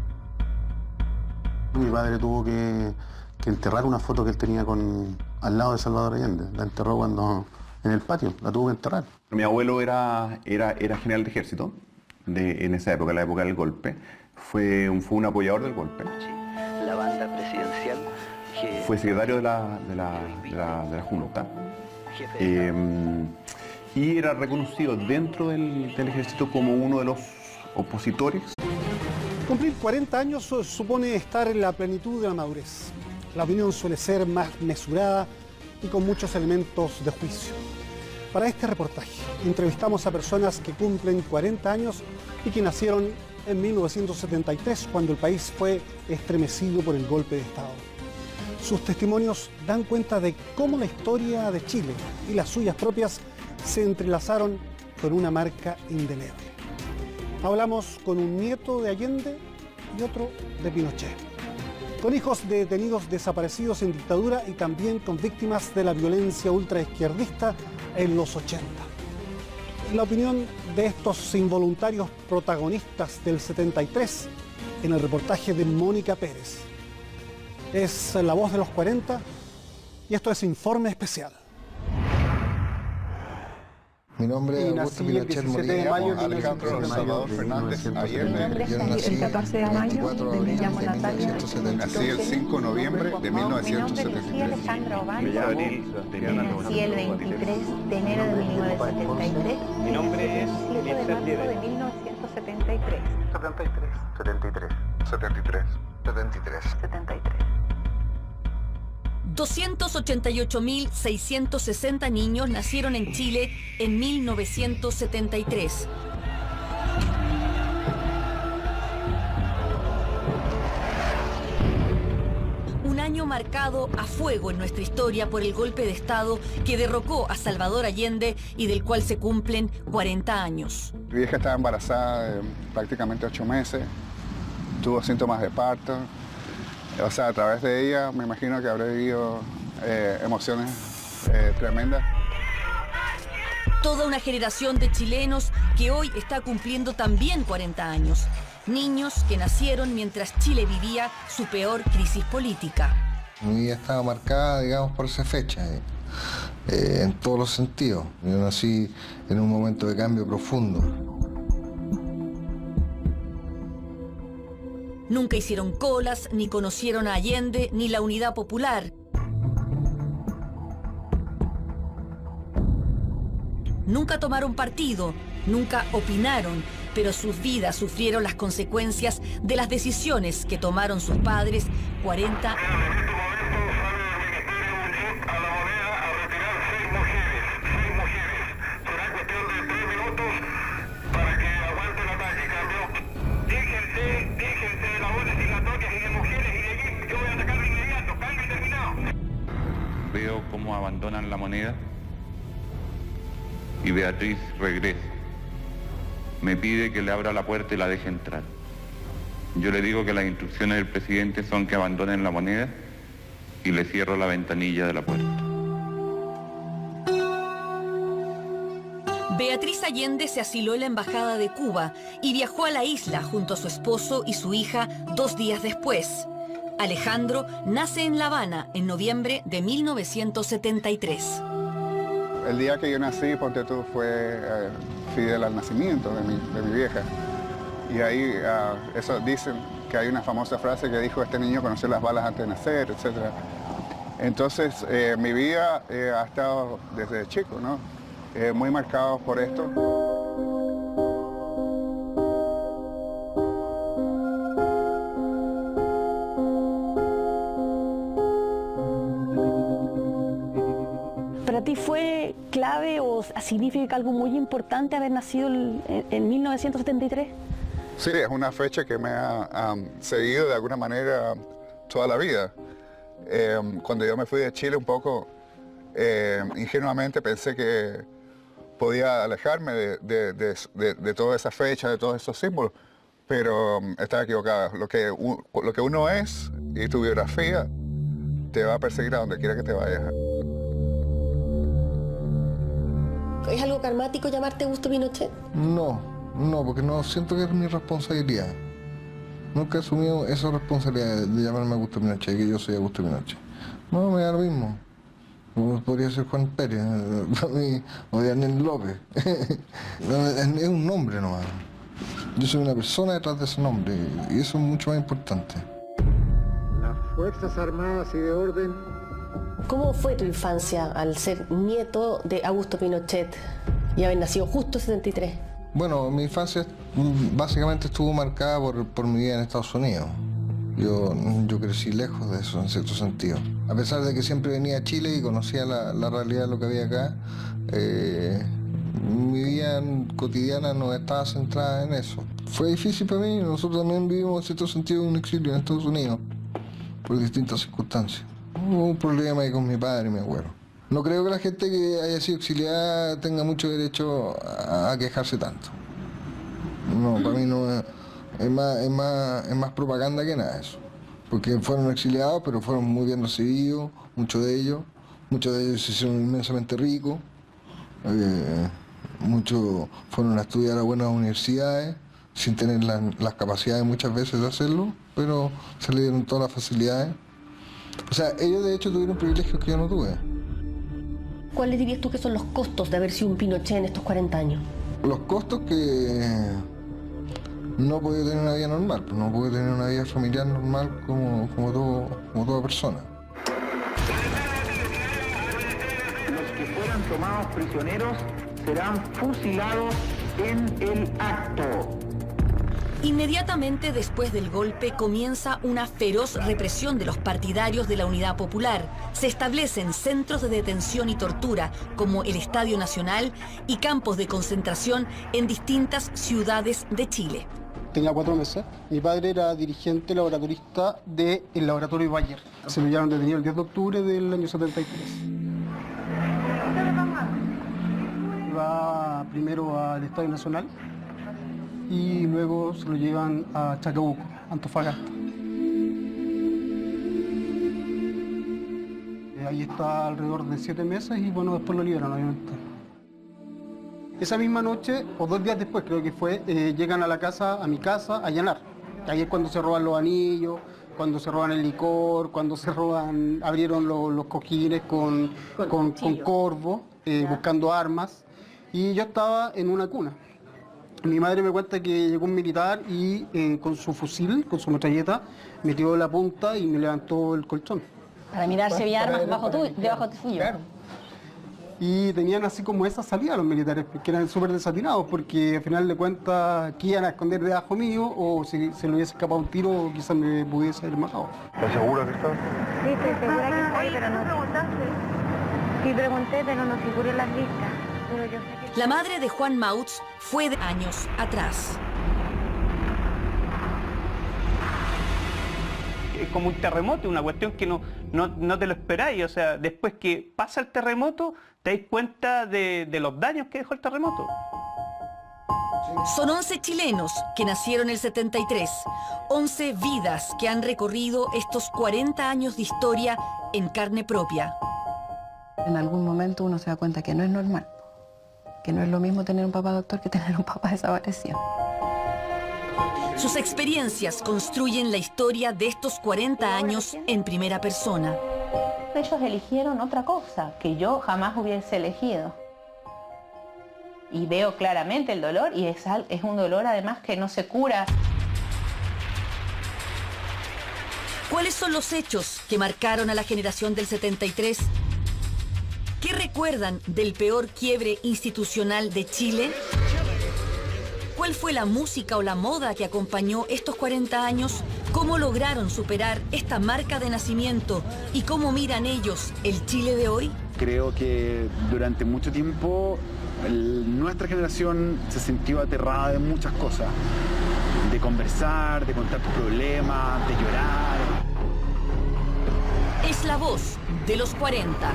Mi padre tuvo que enterrar una foto que él tenía al lado de Salvador Allende. La enterró en el patio, la tuvo que enterrar. Mi abuelo era general de ejército en esa época, la época del golpe. Fue un apoyador del golpe. La banda presidencial. Fue secretario de la Junta. Y era reconocido dentro del ejército como uno de los opositores. Cumplir 40 años supone estar en la plenitud de la madurez. La opinión suele ser más mesurada y con muchos elementos de juicio. Para este reportaje entrevistamos a personas que cumplen 40 años y que nacieron en 1973, cuando el país fue estremecido por el golpe de Estado. Sus testimonios dan cuenta de cómo la historia de Chile y las suyas propias se entrelazaron con una marca indeleble. Hablamos con un nieto de Allende y otro de Pinochet. con hijos de detenidos desaparecidos en dictadura y también con víctimas de la violencia ultraizquierdista en los 80. La opinión de estos involuntarios protagonistas del 73 en el reportaje de Mónica Pérez. Es La Voz de los 40 y esto es Informe Especial. Mi nombre es Augusto Pinochet Morillo, Alejandro Salvador Fernández Allende. Yo nací el 14 de mayo, me llamo Natalia. Nací el 5 de noviembre de 1973. Alejandra Obando. Nací el 23 de enero de 1973. Mi nombre es 7 de marzo de 1973. 288.660 niños nacieron en Chile en 1973. Un año marcado a fuego en nuestra historia por el golpe de Estado que derrocó a Salvador Allende y del cual se cumplen 40 años. Mi vieja estaba embarazada prácticamente 8 meses, tuvo síntomas de parto. O sea, a través de ella me imagino que habré vivido emociones tremendas. Toda una generación de chilenos que hoy está cumpliendo también 40 años. Niños que nacieron mientras Chile vivía su peor crisis política. Mi vida estaba marcada, digamos, por esa fecha, en todos los sentidos. Yo nací en un momento de cambio profundo. Nunca hicieron colas, ni conocieron a Allende, ni la Unidad Popular. Nunca tomaron partido, nunca opinaron, pero sus vidas sufrieron las consecuencias de las decisiones que tomaron sus padres 40 años. Veo cómo abandonan la moneda y Beatriz regresa. Me pide que le abra la puerta y la deje entrar. Yo le digo que las instrucciones del presidente son que abandonen la moneda y le cierro la ventanilla de la puerta. Beatriz Allende se asiló en la Embajada de Cuba y viajó a la isla junto a su esposo y su hija 2 días después. Alejandro nace en La Habana en noviembre de 1973. El día que yo nací, ponte tú, fue fidel al nacimiento de mi vieja. Y ahí eso dicen que hay una famosa frase que dijo: este niño conoció las balas antes de nacer, etc. Entonces mi vida ha estado desde chico, ¿no? Muy marcado por esto. ¿Para ti fue clave o significa algo muy importante haber nacido en 1973? Sí, es una fecha que me ha seguido de alguna manera toda la vida. Cuando yo me fui de Chile un poco, ingenuamente pensé que podía alejarme de toda esa fecha, de todos esos símbolos, pero estaba equivocada. Lo que uno es y tu biografía te va a perseguir a donde quiera que te vayas. ¿Es algo karmático llamarte Augusto Pinochet? No, porque no siento que es mi responsabilidad. Nunca he asumido esa responsabilidad de llamarme Augusto Pinochet, que yo soy Augusto Pinochet. No, me da lo mismo. Podría ser Juan Pérez, para mí, o Daniel López. Es un nombre nomás. Yo soy una persona detrás de ese nombre y eso es mucho más importante. Las Fuerzas Armadas y de Orden. ¿Cómo fue tu infancia al ser nieto de Augusto Pinochet y haber nacido justo en 73? Bueno, mi infancia básicamente estuvo marcada por mi vida en Estados Unidos. Yo crecí lejos de eso, en cierto sentido. A pesar de que siempre venía a Chile y conocía la realidad de lo que había acá, mi vida cotidiana no estaba centrada en eso. Fue difícil para mí, nosotros también vivimos en cierto sentido un exilio en Estados Unidos, por distintas circunstancias. Hubo un problema ahí con mi padre y mi abuelo. No creo que la gente que haya sido exiliada tenga mucho derecho a quejarse tanto. No, para mí no es más propaganda que nada eso. porque fueron exiliados, pero fueron muy bien recibidos, muchos de ellos se hicieron inmensamente ricos, muchos fueron a estudiar a buenas universidades, sin tener las capacidades muchas veces de hacerlo, pero se le dieron todas las facilidades. O sea, ellos de hecho tuvieron privilegios que yo no tuve. ¿Cuáles dirías tú que son los costos de haber sido un Pinochet en estos 40 años? Los costos que no podía tener una vida normal, pues no podía tener una vida familiar normal como toda persona. Los que fueran tomados prisioneros serán fusilados en el acto. Inmediatamente después del golpe comienza una feroz represión de los partidarios de la Unidad Popular. Se establecen centros de detención y tortura como el Estadio Nacional y campos de concentración en distintas ciudades de Chile. Tenía 4 meses. Mi padre era dirigente laboratorista del laboratorio Bayer. Se lo llevaron detenido el 10 de octubre del año 73. Va primero al Estadio Nacional y luego se lo llevan a Chacabuco, Antofagasta. Ahí está alrededor de 7 meses y bueno, después lo liberan, obviamente. Esa misma noche, o 2 días después creo que fue, llegan a mi casa, a allanar. Ahí es cuando se roban los anillos, cuando se roban el licor, cuando se roban, abrieron los cojines con corvo, buscando armas. Y yo estaba en una cuna. Mi madre me cuenta que llegó un militar y con su fusil, con su metralleta, metió la punta y me levantó el colchón. Para mirar si había armas debajo tuyo. Claro. Y tenían así como esa salida los militares, que eran súper desatinados, porque al final de cuentas, ¿qué iban a esconder debajo mío? O si se le hubiese escapado un tiro, quizás me pudiese haber matado. ¿Estás segura que estás? Sí, estoy segura que estoy, pero no preguntaste. Sí pregunté, pero no figuré en las listas. Pero yo sé que... La madre de Juan Mautz fue de años atrás. Es como un terremoto, una cuestión que no te lo esperáis. O sea, después que pasa el terremoto, te dais cuenta de los daños que dejó el terremoto. Son 11 chilenos que nacieron en el 73, 11 vidas que han recorrido estos 40 años de historia en carne propia. En algún momento uno se da cuenta que no es normal, que no es lo mismo tener un papá doctor que tener un papá desaparecido. Sus experiencias construyen la historia de estos 40 años en primera persona. Ellos eligieron otra cosa que yo jamás hubiese elegido. Y veo claramente el dolor y es un dolor además que no se cura. ¿Cuáles son los hechos que marcaron a la generación del 73? ¿Qué recuerdan del peor quiebre institucional de Chile? ¿Cuál fue la música o la moda que acompañó estos 40 años? ¿Cómo lograron superar esta marca de nacimiento? ¿Y cómo miran ellos el Chile de hoy? Creo que durante mucho tiempo nuestra generación se sintió aterrada de muchas cosas. De conversar, de contar tus problemas, de llorar. Es la voz de los 40.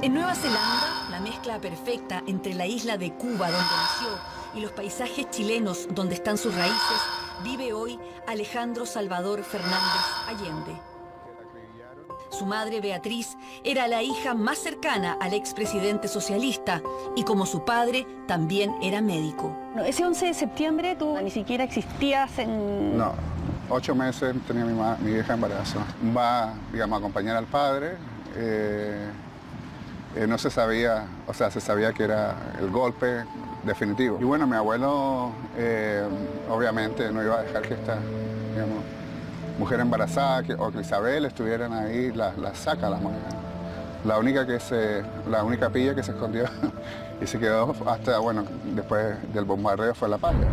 En Nueva Zelanda, la mezcla perfecta entre la isla de Cuba, donde nació, y los paisajes chilenos, donde están sus raíces, vive hoy Alejandro Salvador Fernández Allende. Su madre, Beatriz, era la hija más cercana al expresidente socialista y, como su padre, también era médico. Ese 11 de septiembre tú ni siquiera existías en... No, 8 meses tenía mi vieja embarazo. Va, digamos, a acompañar al padre. No se sabía, o sea, se sabía que era el golpe definitivo. Y bueno, mi abuelo obviamente no iba a dejar que esta, digamos, mujer embarazada o que Isabel estuvieran ahí, la saca la moneda. La única pilla que se escondió y se quedó hasta, bueno, después del bombardeo fue la palla.